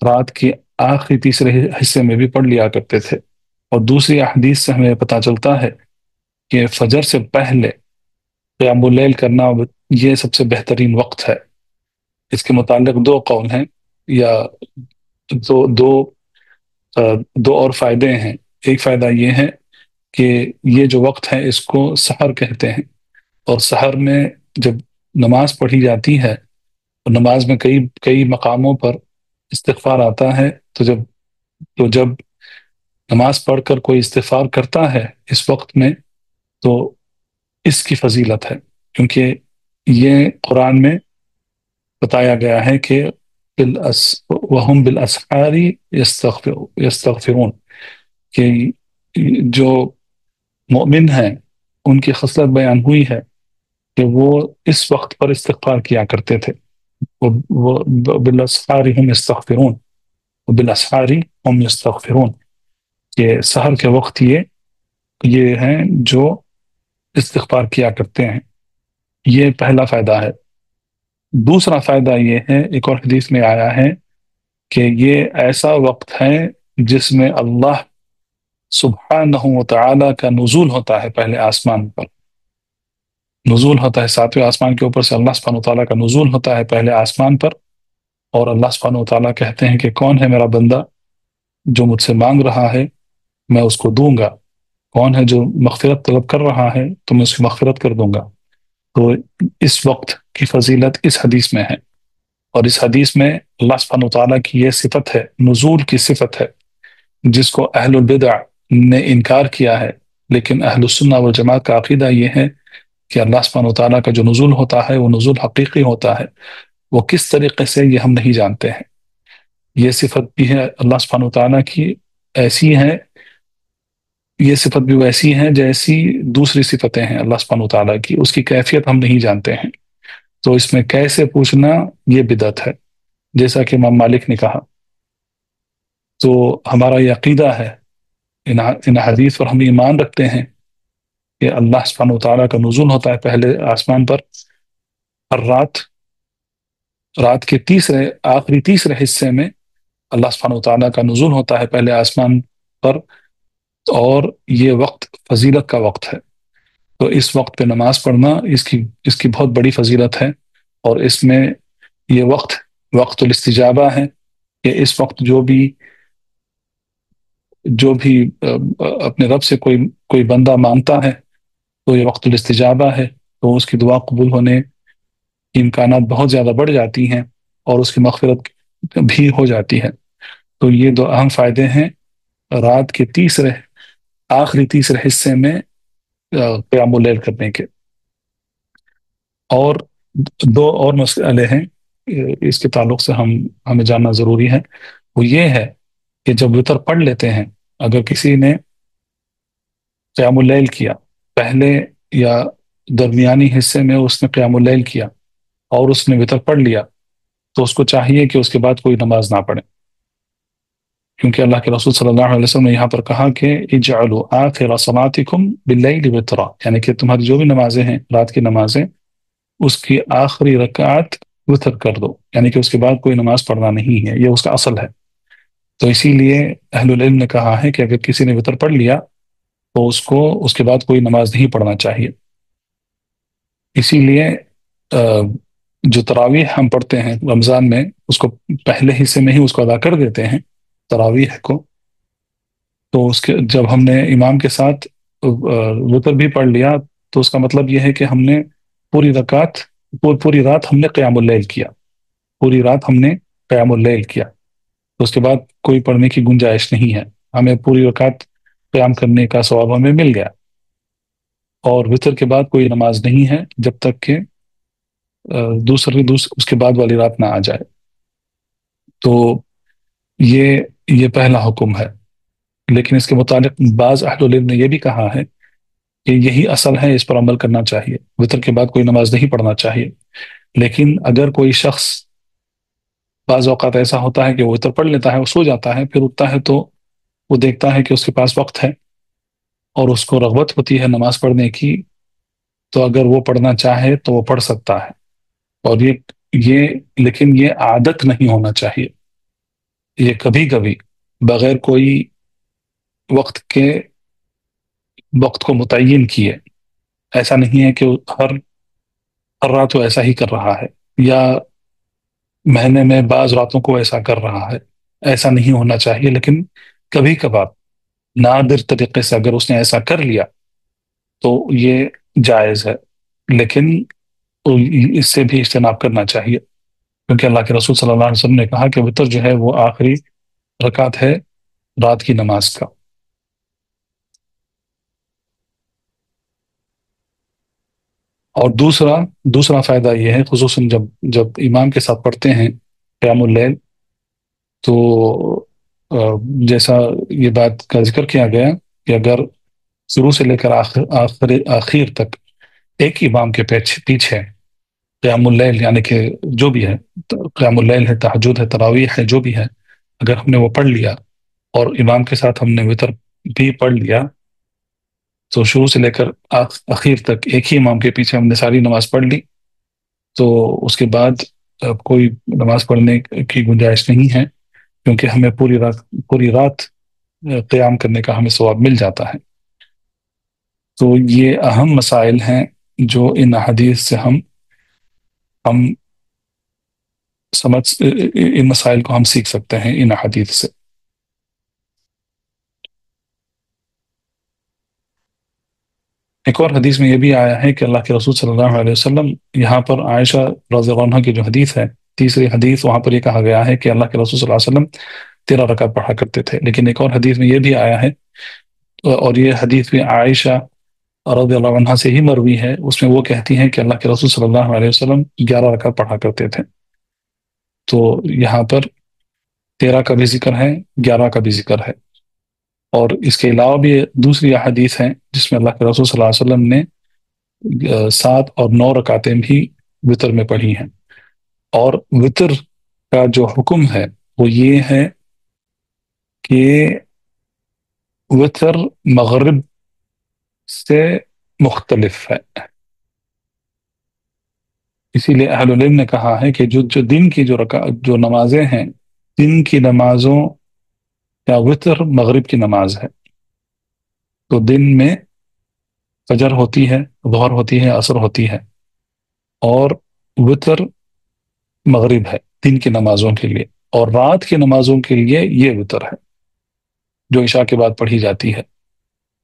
رات کے آخری تیسرے حصے میں بھی پڑھ لیا کرتے تھے. اور دوسری احادیث سے ہمیں پتہ چلتا ہے کہ فجر سے پہلے قیام اللیل کرنا یہ سب سے بہترین وقت ہے. اس کے متعلق 2 قول ہیں، یا دو اور فائدے ہیں. ایک فائدہ یہ ہے کہ یہ جو وقت ہے اس کو سحر کہتے ہیں، اور سحر میں جب نماز پڑھی جاتی ہے، اور نماز میں کئی مقاموں پر استغفار آتا ہے، تو جب نماز پڑھ کر کوئی استغفار کرتا ہے اس وقت میں، تو اس کی فضیلت ہے، کیونکہ یہ قرآن میں بتایا گیا ہے کہ وَهُمْ بِالْأَسْحَارِ يَسْتَغْفِرُونَ، کہ جو مؤمن ہیں ان کی خصلت بیان ہوئی ہے کہ وہ اس وقت پر استغفار کیا کرتے تھے. وَبِالْأَسْحَارِ هُمْ يَسْتَغْفِرُونَ، وَبِالْأَسْحَارِ هُمْ يَسْتَغْفِرُونَ، کہ سحر کے وقت یہ ہیں جو استغفار کیا کرتے ہیں. یہ پہلا فائدہ ہے. دوسرا فائدہ یہ ہے، ایک اور حدیث میں آیا ہے کہ یہ ایسا وقت ہے جس میں اللہ سبحانہ و تعالی کا نزول ہوتا ہے. پہلے آسمان پر نزول ہوتا ہے، 7ویں آسمان کے اوپر سے اللہ سبحانہ و تعالیٰ کا نزول ہوتا ہے پہلے آسمان پر، اور اللہ سبحانہ و تعالیٰ کہتے ہیں کہ کون ہے میرا بندہ جو مجھ سے مانگ رہا ہے، میں اس کو دوں گا. کون ہے جو مغفرت طلب کر رہا ہے، تو میں اس کی مغفرت کر دوں گا. تو اس وقت کی فضیلت اس حدیث میں ہے. اور اس حدیث میں اللہ سبحانہ و تعالیٰ کی یہ صفت ہے، نزول کی صفت ہے، جس کو اہل البدع نے انکار کیا ہے. لیکن اہل السنہ والجماعت کا عقیدہ یہ ہے کہ اللہ سبحانہ و تعالیٰ کا جو نزول ہوتا ہے وہ نزول حقیقی ہوتا ہے. وہ کس طریقے سے یہ ہم نہیں جانتے ہیں. یہ صفت بھی ہے اللہ سبحانہ و تعالیٰ کی، ایسی ہے، یہ صفت بھی ویسی ہے جیسی دوسری صفتیں ہیں اللہ سبحانہ و تعالیٰ کی. اس کی کیفیت ہم نہیں جانتے ہیں، تو اس میں کیسے پوچھنا یہ بدعت ہے، جیسا کہ امام مالک نے کہا. تو ہمارا یہ عقیدہ ہے، ان حدیث پر ہم ایمان رکھتے ہیں کہ اللہ سبحانہ و تعالیٰ کا نزول ہوتا ہے پہلے آسمان پر ہر رات کے آخری تیسرے حصے میں اللہ سبحانہ و تعالیٰ کا نزول ہوتا ہے پہلے آسمان پر، اور یہ وقت فضیلت کا وقت ہے. تو اس وقت پہ نماز پڑھنا اس کی بہت بڑی فضیلت ہے. اور اس میں یہ وقت الاستجابہ ہے، کہ اس وقت جو بھی اپنے رب سے کوئی بندہ مانگتا ہے تو یہ وقت الاستجابہ ہے، تو اس کی دعا قبول ہونے کی امکانات بہت زیادہ بڑھ جاتی ہیں، اور اس کی مغفرت بھی ہو جاتی ہے. تو یہ 2 اہم فائدے ہیں رات کے آخری تیسرے حصے میں قیام اللیل کرنے کے. اور 2 اور مسئلے ہیں اس کے تعلق سے ہمیں جاننا ضروری ہے. وہ یہ ہے کہ جب وتر پڑھ لیتے ہیں، اگر کسی نے قیام اللیل کیا پہلے یا درمیانی حصے میں، اس نے قیام اللیل کیا اور اس نے وتر پڑھ لیا، تو اس کو چاہیے کہ اس کے بعد کوئی نماز نہ پڑھے، کیونکہ اللہ کے رسول صلی اللہ علیہ وسلم نے یہاں پر کہا کہ اجعلوا آخر صلاتکم باللیل وطرا، یعنی کہ تمہاری جو بھی نمازیں ہیں رات کی نمازیں، اس کی آخری رکعت وتر کر دو، یعنی کہ اس کے بعد کوئی نماز پڑھنا نہیں ہے. یہ اس کا اصل ہے. تو اسی لیے اہل العلم نے کہا ہے کہ اگر کسی نے وتر پڑھ لیا تو اس کو اس کے بعد کوئی نماز نہیں پڑھنا چاہیے. اسی لیے جو تراویح ہم پڑھتے ہیں رمضان میں، اس کو پہلے حصے میں ہی اس کو ادا کر دیتے ہیں تراویح کو، تو اس کے جب ہم نے امام کے ساتھ وتر بھی پڑھ لیا تو اس کا مطلب یہ ہے کہ ہم نے پوری رکعت پوری رات ہم نے قیام اللیل کیا، پوری رات ہم نے قیام اللیل کیا، تو اس کے بعد کوئی پڑھنے کی گنجائش نہیں ہے، ہمیں پوری رکعت قیام کرنے کا ثواب ہمیں مل گیا، اور وتر کے بعد کوئی نماز نہیں ہے جب تک کہ اس کے بعد والی رات نہ آ جائے۔ تو یہ پہلا حکم ہے، لیکن اس کے متعلق بعض اہل العلم نے یہ بھی کہا ہے کہ یہی اصل ہے، اس پر عمل کرنا چاہیے، وتر کے بعد کوئی نماز نہیں پڑھنا چاہیے۔ لیکن اگر کوئی شخص، بعض اوقات ایسا ہوتا ہے کہ وہ وتر پڑھ لیتا ہے، وہ سو جاتا ہے، پھر اٹھتا ہے تو وہ دیکھتا ہے کہ اس کے پاس وقت ہے اور اس کو رغبت ہوتی ہے نماز پڑھنے کی، تو اگر وہ پڑھنا چاہے تو وہ پڑھ سکتا ہے، اور لیکن یہ عادت نہیں ہونا چاہیے، یہ کبھی کبھی بغیر کوئی وقت کو متعین کیے، ایسا نہیں ہے کہ ہر رات وہ ایسا ہی کر رہا ہے، یا مہینے میں بعض راتوں کو ایسا کر رہا ہے، ایسا نہیں ہونا چاہیے، لیکن کبھی کبھار نادر طریقے سے اگر اس نے ایسا کر لیا تو یہ جائز ہے، لیکن اس سے بھی اجتناب کرنا چاہیے، کیونکہ اللہ کے رسول صلی اللہ علیہ وسلم نے کہا کہ وتر جو ہے وہ آخری رکعت ہے رات کی نماز کا۔ اور دوسرا فائدہ یہ ہے، خصوصاً جب امام کے ساتھ پڑھتے ہیں قیام اللیل، تو جیسا یہ بات کا ذکر کیا گیا کہ اگر شروع سے لے کر آخر تک ایک امام کے پیچھے قیام اللیل، یعنی کہ جو بھی ہے، قیام اللیل ہے، تہجد ہے، تراویح ہے، جو بھی ہے، اگر ہم نے وہ پڑھ لیا اور امام کے ساتھ ہم نے وتر بھی پڑھ لیا، تو شروع سے لے کر آخر تک ایک ہی امام کے پیچھے ہم نے ساری نماز پڑھ لی، تو اس کے بعد کوئی نماز پڑھنے کی گنجائش نہیں ہے، کیونکہ ہمیں پوری رات قیام کرنے کا ہمیں ثواب مل جاتا ہے۔ تو یہ اہم مسائل ہیں جو ان حدیث سے ہم ان مسائل کو ہم سیکھ سکتے ہیں ان حدیث سے۔ ایک اور حدیث میں یہ بھی آیا ہے کہ اللہ کے رسول صلی اللہ علیہ وسلم، یہاں پر عائشہ رضی اللہ عنہ کی جو حدیث ہے، تیسری حدیث، وہاں پر یہ کہا گیا ہے کہ اللہ کے رسول صلی اللہ علیہ وسلم 13 رکعت پڑھا کرتے تھے، لیکن ایک اور حدیث میں یہ بھی آیا ہے، اور یہ حدیث بھی عائشہ رضی اللہ عنہ سے ہی مروی ہے، اس میں وہ کہتی ہیں کہ اللہ کے رسول صلی اللہ علیہ وسلم 11 رکعت پڑھا کرتے تھے۔ تو یہاں پر 13 کا بھی ذکر ہے، 11 کا بھی ذکر ہے، اور اس کے علاوہ بھی دوسری حدیث ہیں جس میں اللہ کے رسول صلی اللہ علیہ وسلم نے 7 اور 9 رکعتیں بھی وتر میں پڑھی ہیں۔ اور وتر کا جو حکم ہے وہ یہ ہے کہ وتر مغرب سے مختلف ہے، اسی لیے اہل العلم نے کہا ہے کہ جو دن کی جو نمازیں ہیں، دن کی نمازوں یا وتر مغرب کی نماز ہے، تو دن میں فجر ہوتی ہے، ظہر ہوتی ہے، عصر ہوتی ہے، اور وتر مغرب ہے دن کی نمازوں کے لیے، اور رات کی نمازوں کے لیے یہ وتر ہے جو عشاء کے بعد پڑھی جاتی ہے۔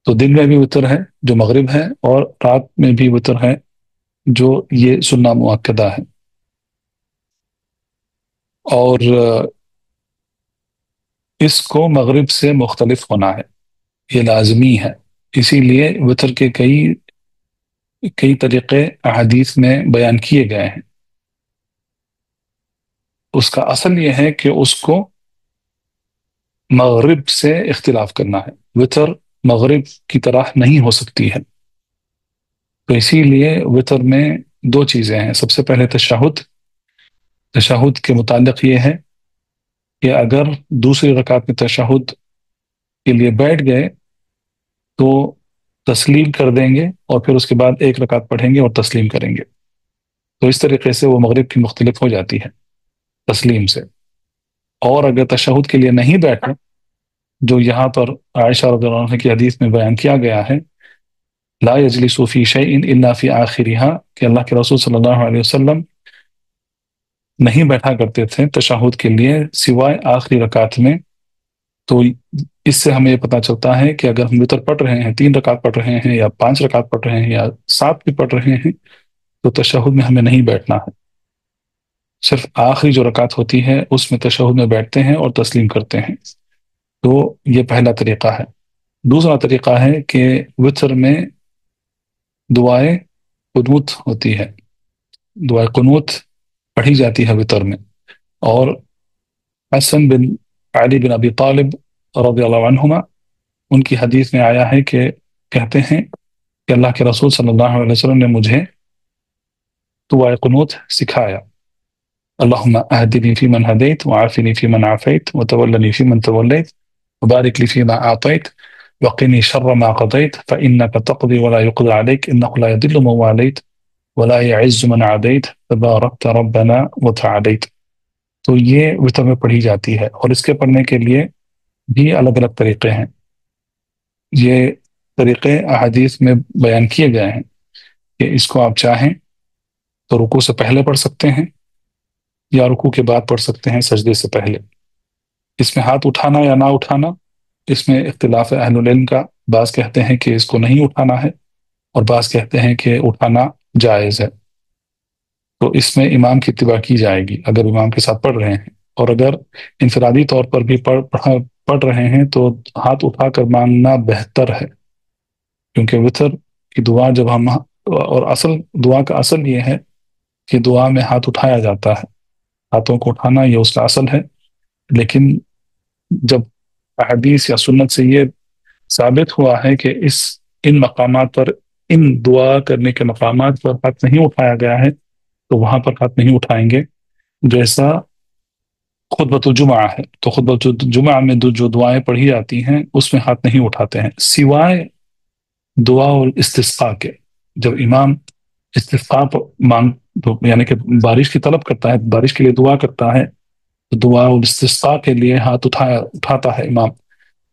تو دن میں بھی وتر ہے جو مغرب ہے، اور رات میں بھی وتر ہے جو یہ سنہ مؤکدہ ہے، اور اس کو مغرب سے مختلف ہونا ہے، یہ لازمی ہے، اسی لیے وتر کے کئی طریقے احادیث میں بیان کیے گئے ہیں۔ اس کا اصل یہ ہے کہ اس کو مغرب سے اختلاف کرنا ہے، وتر مغرب کی طرح نہیں ہو سکتی ہے، تو اسی لیے وتر میں 2 چیزیں ہیں۔ سب سے پہلے تشہد کے متعلق یہ ہے کہ اگر دوسری رکعت میں تشہد کے لیے بیٹھ گئے تو تسلیم کر دیں گے، اور پھر اس کے بعد 1 رکعت پڑھیں گے اور تسلیم کریں گے، تو اس طریقے سے وہ مغرب کی مختلف ہو جاتی ہے تسلیم سے۔ اور اگر تشہد کے لیے نہیں بیٹھے، جو یہاں پر عائشہ رضی اللہ عنہ کی حدیث میں بیان کیا گیا ہے، لا یجلس فی شیء الا فی آخرها، کہ اللہ کے رسول صلی اللہ علیہ وسلم نہیں بیٹھا کرتے تھے تشہد کے لیے سوائے آخری رکعت میں۔ تو اس سے ہمیں یہ پتہ چلتا ہے کہ اگر ہم وتر پڑھ رہے ہیں، 3 رکعت پڑھ رہے ہیں یا 5 رکعت پڑھ رہے ہیں یا 7 بھی پڑھ رہے ہیں، تو تشہد میں ہمیں نہیں بیٹھنا ہے، صرف آخری جو رکعت ہوتی ہے اس میں تشہد میں بیٹھتے ہیں اور تسلیم کرتے ہیں۔ تو یہ پہلا طریقہ ہے۔ دوسرا طریقہ ہے کہ وتر میں دعائے قنوت ہوتی ہے، دعائے قنوت پڑھی جاتی ہے وتر میں، اور حسن بن علی بن ابی طالب رضی اللہ عنہما، ان کی حدیث میں آیا ہے کہ کہتے ہیں کہ اللہ کے رسول صلی اللہ علیہ وسلم نے مجھے دعائے قنوت سکھایا، اللہم اہدنی فی من ہدیت وعافنی فی من عافیت وتولنی فی من تولیت وبارک لی فیما اعطیت وقنی شر ما قضیت فإنک تقضی ولا يقضى علیک انہ لا یضل من والیت ولا يعز من عادیت تبارکت ربنا وتعالیت۔ تو یہ وتر میں پڑھی جاتی ہے، اور اس کے پڑھنے کے لیے بھی الگ الگ طریقے ہیں۔ یہ طریقے احادیث میں بیان کیے گئے ہیں کہ اس کو آپ چاہیں تو رکوع سے پہلے پڑھ سکتے ہیں یا رکوع کے بعد پڑھ سکتے ہیں سجدے سے پہلے۔ اس میں ہاتھ اٹھانا یا نہ اٹھانا، اس میں اختلاف ہے اہل العلم کا، بعض کہتے ہیں کہ اس کو نہیں اٹھانا ہے اور بعض کہتے ہیں کہ اٹھانا جائز ہے۔ تو اس میں امام کی اتباع کی جائے گی اگر امام کے ساتھ پڑھ رہے ہیں، اور اگر انفرادی طور پر بھی پڑھ رہے ہیں تو ہاتھ اٹھا کر ماننا بہتر ہے، کیونکہ وتر کی دعا جب ہم، اور اصل دعا کا اصل یہ ہے کہ دعا میں ہاتھ اٹھایا جاتا ہے، ہاتھوں کو اٹھانا یہ اس کا اصل ہے، لیکن جب احادیث یا سنت سے یہ ثابت ہوا ہے کہ ان مقامات پر، ان دعا کرنے کے مقامات پر ہاتھ نہیں اٹھایا گیا ہے، تو وہاں پر ہاتھ نہیں اٹھائیں گے۔ جیسا خطبۃ الجمعہ ہے، تو خطبۃ الجمعہ میں جو دعائیں پڑھی جاتی ہیں اس میں ہاتھ نہیں اٹھاتے ہیں سوائے دعا الاستسقاء کے۔ جب امام استسقاء یعنی کہ بارش کی طلب کرتا ہے، بارش کے لیے دعا کرتا ہے، تو دعا الاستسقاء کے لیے ہاتھ اٹھاتا ہے امام،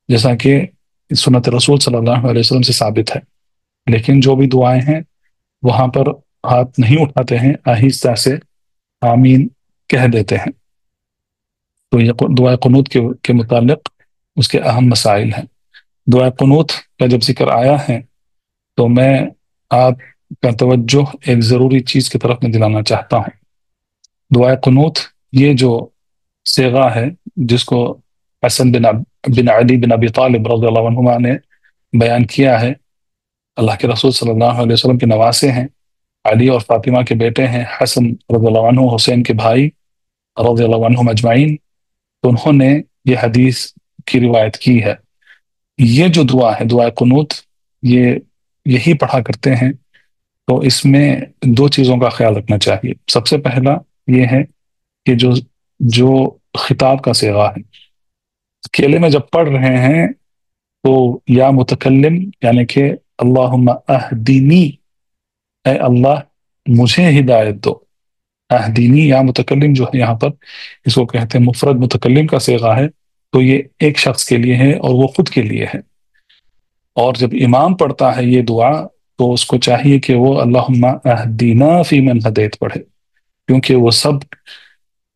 جیسا کہ سنت رسول صلی اللہ علیہ وسلم سے ثابت ہے۔ لیکن جو بھی دعائیں ہیں وہاں پر ہاتھ نہیں اٹھاتے ہیں، آہستہ سے آمین کہہ دیتے ہیں۔ تو یہ دعائے قنوت کے متعلق اس کے اہم مسائل ہیں۔ دعائے قنوت کا جب ذکر آیا ہے تو میں آپ کا توجہ ایک ضروری چیز کی طرف میں دلانا چاہتا ہوں۔ دعائے قنوت یہ جو صیغہ ہے جس کو حسن بن علی بن ابی طالب رضی اللہ عنہما نے بیان کیا ہے، اللہ کے رسول صلی اللہ علیہ وسلم کے نواسے ہیں، علی اور فاطمہ کے بیٹے ہیں، حسن رضی اللہ عنہ، حسین کے بھائی رضی اللہ عنہم اجمعین، تو انہوں نے یہ حدیث کی روایت کی ہے۔ یہ جو دعا ہے دعائے قنوت، یہی پڑھا کرتے ہیں، تو اس میں 2 چیزوں کا خیال رکھنا چاہیے۔ سب سے پہلا یہ ہے کہ جو خطاب کا صیغہ ہے، اکیلے میں جب پڑھ رہے ہیں تو یا متکلم یعنی کہ اللہم اہدینی، اے اللہ مجھے ہدایت دو، اہدینی یا متکلم جو ہے یہاں پر اس کو کہتے ہیں مفرد متکلم کا صیغہ ہے، تو یہ ایک شخص کے لیے ہے اور وہ خود کے لیے ہے۔ اور جب امام پڑھتا ہے یہ دعا تو اس کو چاہیے کہ وہ اللہم اہدینا فی من ہدیت پڑھے، کیونکہ وہ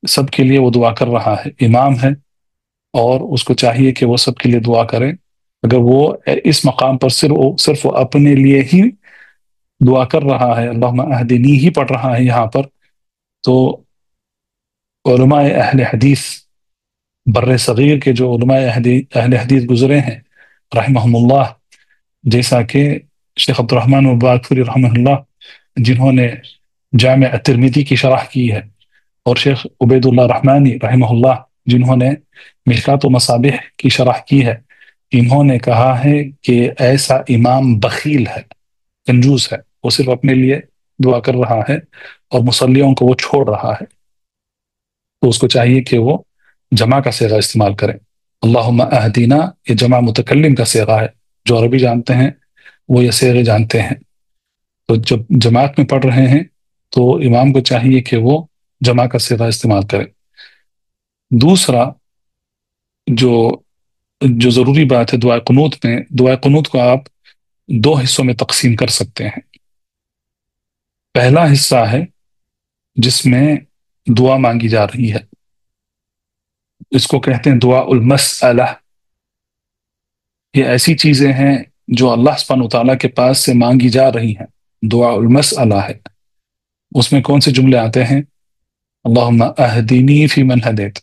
سب کے لیے وہ دعا کر رہا ہے، امام ہے اور اس کو چاہیے کہ وہ سب کے لیے دعا کرے۔ اگر وہ اس مقام پر صرف وہ اپنے لیے ہی دعا کر رہا ہے، اللہم اہدنی ہی پڑھ رہا ہے یہاں پر، تو علماء اہل حدیث بر صغیر کے جو علماء اہل حدیث گزرے ہیں رحمہم اللہ، جیسا کہ شیخ عبد الرحمن مبارکفوری رحمہ اللہ جنہوں نے جامع الترمذی کی شرح کی ہے، اور شیخ عبید اللہ رحمانی رحمہ اللہ جنہوں نے مشکات و مصابیح کی شرح کی ہے، انہوں نے کہا ہے کہ ایسا امام بخیل ہے، کنجوس ہے، وہ صرف اپنے لیے دعا کر رہا ہے اور مصلیوں کو وہ چھوڑ رہا ہے، تو اس کو چاہیے کہ وہ جمع کا صیغہ استعمال کریں۔ اللہم اہدینا یہ جمع متکلم کا صیغہ ہے، جو عربی جانتے ہیں وہ یہ صیغے جانتے ہیں، تو جب جماعت میں پڑھ رہے ہیں تو امام کو چاہیے کہ وہ جمع کا صیغہ استعمال کریں۔ دوسرا جو ضروری بات ہے دعائے قنوت میں، دعائے قنوت کو آپ دو حصوں میں تقسیم کر سکتے ہیں۔ پہلا حصہ ہے جس میں دعا مانگی جا رہی ہے، اس کو کہتے ہیں دعا المسئلہ۔ یہ ایسی چیزیں ہیں جو اللہ سبحانہ وتعالیٰ کے پاس سے مانگی جا رہی ہیں، دعا المسئلہ ہے۔ اس میں کون سے جملے آتے ہیں؟ اللہم اہدینی فی من ہدیت،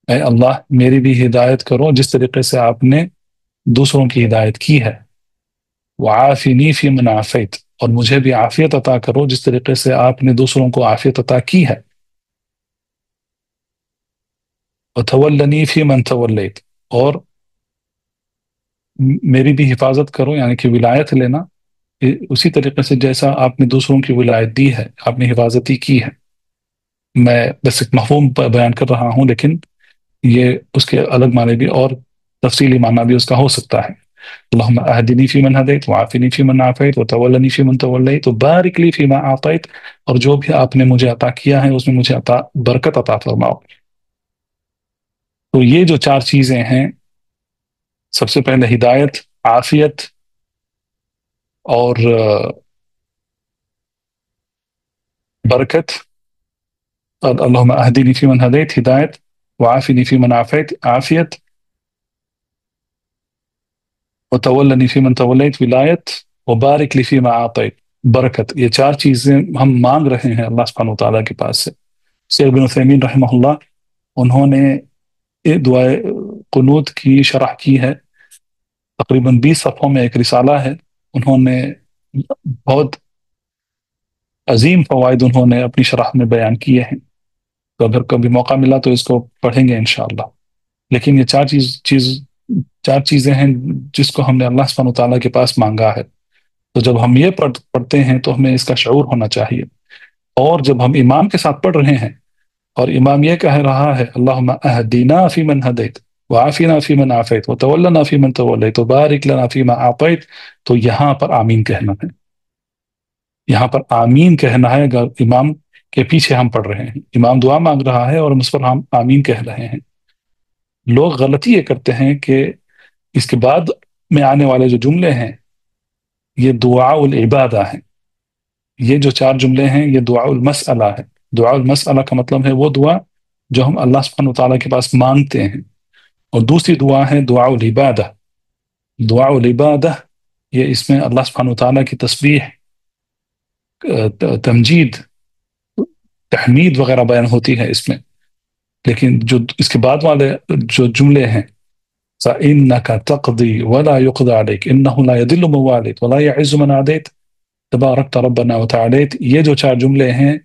اے اللہ میری بھی ہدایت کرو جس طریقے سے آپ نے دوسروں کی ہدایت کی ہے، وعافنی فی من عافیت، اور مجھے بھی عافیت عطا کرو جس طریقے سے آپ نے دوسروں کو عافیت عطا کی ہے، وتولنی فی من تولیت، اور میری بھی حفاظت کرو، یعنی کہ ولایت لینا اسی طریقے سے جیسا آپ نے دوسروں کی ولایت دی ہے، آپ نے حفاظتی کی ہے۔ میں بس ایک مفہوم بیان کر رہا ہوں، لیکن یہ اس کے الگ معنی بھی اور تفصیلی معنی بھی اس کا ہو سکتا ہے۔ اللہم اہدنی فی من ہدیت وعافنی فی من عافیت وتولنی فی من تولیت وبارک لی فیما اعطیت، اور جو بھی آپ نے مجھے عطا کیا ہے اس میں مجھے برکت عطا فرماؤ۔ تو یہ جو چار چیزیں ہیں، سب سے پہلے ہدایت، عافیت اور برکت، اللہم اہدنی فی من ہدیت ہدایت، وعافنی فی من عافیت عافیت، وتولنی فی من تولیت ولایت، وبارک لی فیما اعطیت برکت۔ یہ چار چیزیں ہم مانگ رہے ہیں اللہ سبحانہ وتعالیٰ کے پاس سے۔ شیخ بن عثیمین رحمہ اللہ، انہوں نے دعائے قنوت کی شرح کی ہے، تقریباً 20 صفحوں میں ایک رسالہ ہے، انہوں نے بہت عظیم فوائد انہوں نے اپنی شرح میں بیان کیے ہیں، تو اگر کبھی موقع ملا تو اس کو پڑھیں گے انشاءاللہ۔ لیکن یہ چار چیزیں ہیں جس کو ہم نے اللہ سبحانہ وتعالیٰ کے پاس مانگا ہے، تو جب ہم یہ پڑھتے ہیں تو ہمیں اس کا شعور ہونا چاہیے، اور جب ہم امام کے ساتھ پڑھ رہے ہیں اور امام یہ کہہ رہا ہے اللہم اہدینا فی من ہدیت وعافنا فی من عافیت وتولنا فی من تولیت وبارک لنا فیما اعطیت، تو یہاں پر آمین کہنا ہے، یہاں پر آمین کہنا ہے۔ اگر امام کے پیچھے ہم پڑھ رہے ہیں، امام دعا مانگ رہا ہے اور ہم اس پر ہم آمین کہہ رہے ہیں۔ لوگ غلطی یہ کرتے ہیں کہ اس کے بعد میں آنے والے جو جملے ہیں یہ دعاء العبادہ ہیں، یہ جو چار جملے ہیں یہ دعاء المسئلہ ہے۔ دعاء المسئلہ کا مطلب ہے وہ دعا جو ہم اللہ سبحانہ وتعالیٰ کے پاس مانگتے ہیں، اور دوسری دعا ہے دعاء العبادہ۔ دعاء العبادہ یہ اس میں اللہ سبحانہ وتعالیٰ کی تسبیح، تمجید، تحمید وغیرہ بیان ہوتی ہے اس میں، لیکن جو اس کے بعد والے جو جملے ہیں فَإِنَّكَ تَقْضِي وَلَا يُقْضَى عَلَيْكَ إِنَّهُ لَا يَذِلُّ مَن وَالَيْتَ وَلَا يَعِزُّ مَنْ عَادَيْتَ تبارکت ربنا وتعالیت، یہ جو چار جملے ہیں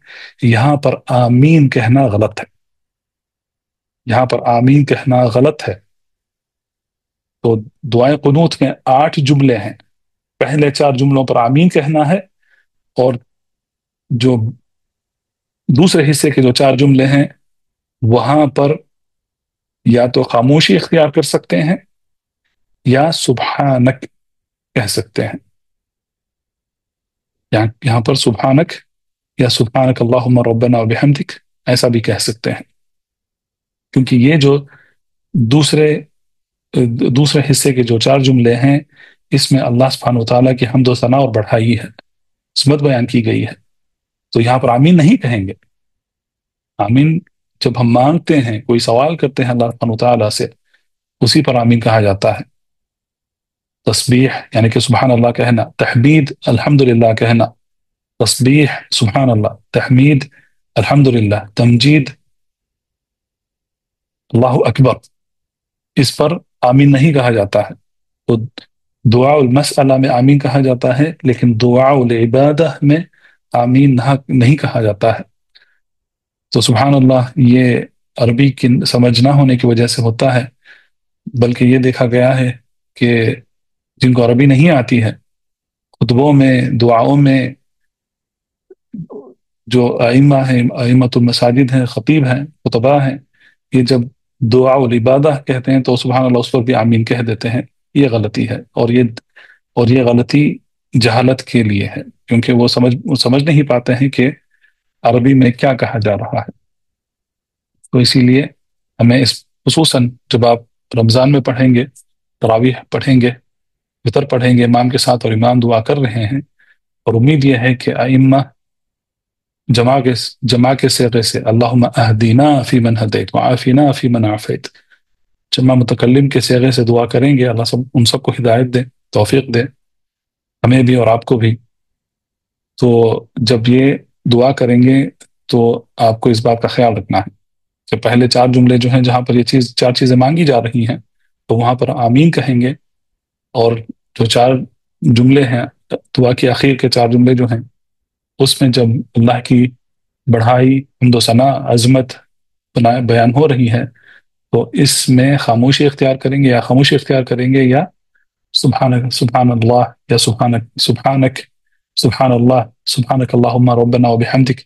یہاں پر آمین کہنا غلط ہے، یہاں پر آمین کہنا غلط ہے۔ تو دعائیں قنوت میں 8 جملے ہیں، پہلے 4 جملوں پر آمین کہنا ہے، اور جو دوسرے حصے کے جو 4 جملے ہیں وہاں پر یا تو خاموشی اختیار کر سکتے ہیں یا سبحانک کہہ سکتے ہیں، یہاں پر سبحانک یا سبحانک اللہم ربنا وبحمدک ایسا بھی کہہ سکتے ہیں، کیونکہ یہ جو دوسرے حصے کے جو 4 جملے ہیں اس میں اللہ سبحانہ وتعالیٰ کی حمد و ثنا اور بڑھائی ہے، عظمت بیان کی گئی ہے، تو یہاں پر آمین نہیں کہیں گے۔ آمین جب ہم مانگتے ہیں، کوئی سوال کرتے ہیں اللہ سبحانہ وتعالیٰ سے، اسی پر آمین کہا جاتا ہے۔ تسبیح یعنی کہ سبحان اللہ کہنا، تحمید الحمدللہ کہنا، تسبیح سبحان اللہ، تحمید الحمدللہ، تمجید اللہ اکبر، اس پر آمین نہیں کہا جاتا ہے۔ تو دعاء المسئلہ میں آمین کہا جاتا ہے، لیکن دعاء العبادہ میں آمین نہیں کہا جاتا ہے۔ تو سبحان اللہ یہ عربی کی سمجھ نہ ہونے کی وجہ سے ہوتا ہے، بلکہ یہ دیکھا گیا ہے کہ جن کو عربی نہیں آتی ہے، خطبوں میں، دعاؤں میں جو ائمہ ہیں، ائمۃ المساجد ہیں، خطیب ہیں، خطباء ہیں، یہ جب دعاء العبادہ کہتے ہیں تو سبحان اللہ اس پر بھی آمین کہہ دیتے ہیں۔ یہ غلطی ہے، اور یہ غلطی جہالت کے لیے ہے، کیونکہ وہ سمجھ نہیں پاتے ہیں کہ عربی میں کیا کہا جا رہا ہے۔ تو اسی لیے ہمیں خصوصاً جب آپ رمضان میں پڑھیں گے، تراویح پڑھیں گے، وطر پڑھیں گے امام کے ساتھ اور امام دعا کر رہے ہیں، اور امید یہ ہے کہ ائمہ جمع کے صیغے سے اللہم اہدینا فی من ہدیت وعافینا فی من عافیت، جمع متکلم کے صیغے سے دعا کریں گے، اللہ ان سب کو ہدایت دے، توفیق دے، ہمیں بھی اور آپ کو بھی۔ تو جب یہ دعا کریں گے تو آپ کو اس بات کا خیال رکھنا ہے کہ پہلے 4 جملے جو ہیں جہاں پر یہ 4 چیزیں مانگی جا رہی ہیں تو وہاں پر آمین کہیں گے، اور جو 4 جملے ہیں دعا کی آخر کے 4 جملے جو ہیں اس میں جب اللہ کی بڑھائی، حمد و ثنا، عظمت بیان ہو رہی ہے تو اس میں خاموشی اختیار کریں گے، یا خاموشی اختیار کریں گے، یا سبحان اللہ، یا سبحانک سبحان اللہ، سبحانک اللہم ربنا وبحمدک،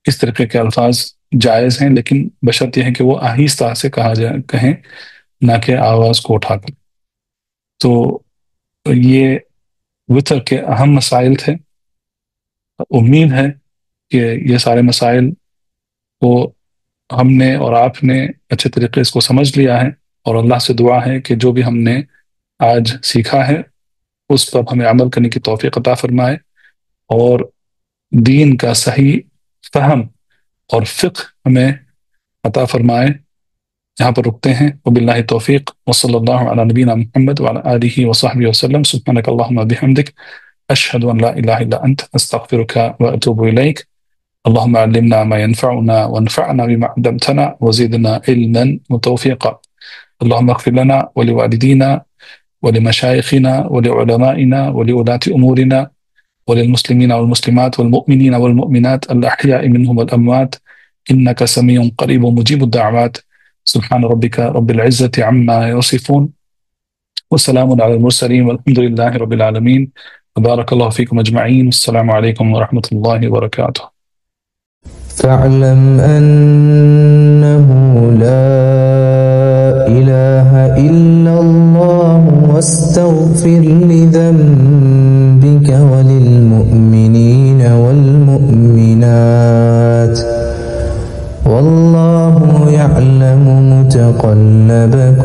اس طریقے کے الفاظ جائز ہیں، لیکن بشرط یہ ہے کہ وہ آہستہ سے کہیں، نہ کہ آواز کو اٹھا کر۔ تو یہ وتر کے اہم مسائل تھے، امید ہے کہ یہ سارے مسائل کو ہم نے اور آپ نے اچھے طریقے اس کو سمجھ لیا ہے، اور اللہ سے دعا ہے کہ جو بھی ہم نے آج سیکھا ہے اس پر ہمیں عمل کرنے کی توفیق عطا فرمائے، اور دین کا صحیح فہم اور فقہ ہمیں عطا فرمائے۔ یہاں پر رکتے ہیں، وباللہ توفیق، وصلی اللہ علی نبینا محمد وعلی آلہ وصحبہ وسلم، سبحانک اللہم بحمدک، اشہد ان لا الہ الا انت، استغفرک واتوب الیک۔ اللهم علمنا ما ينفعنا وانفعنا بما علمتنا وزدنا علما وتوفيقا. اللهم اغفر لنا ولوالدينا ولمشايخنا ولعلمائنا ولولاة أمورنا وللمسلمين والمسلمات والمؤمنين والمؤمنات الأحياء منهم والأموات إنك سميع قريب مجيب الدعوات. سبحان ربك رب العزة عما يصفون وسلام على المرسلين والحمد لله رب العالمين. وبارك الله فيكم أجمعين. السلام عليكم ورحمة الله وبركاته. فاعلم أنه لا إله إلا الله واستغفر لذنبك وللمؤمنين والمؤمنات والله يعلم متقلبكم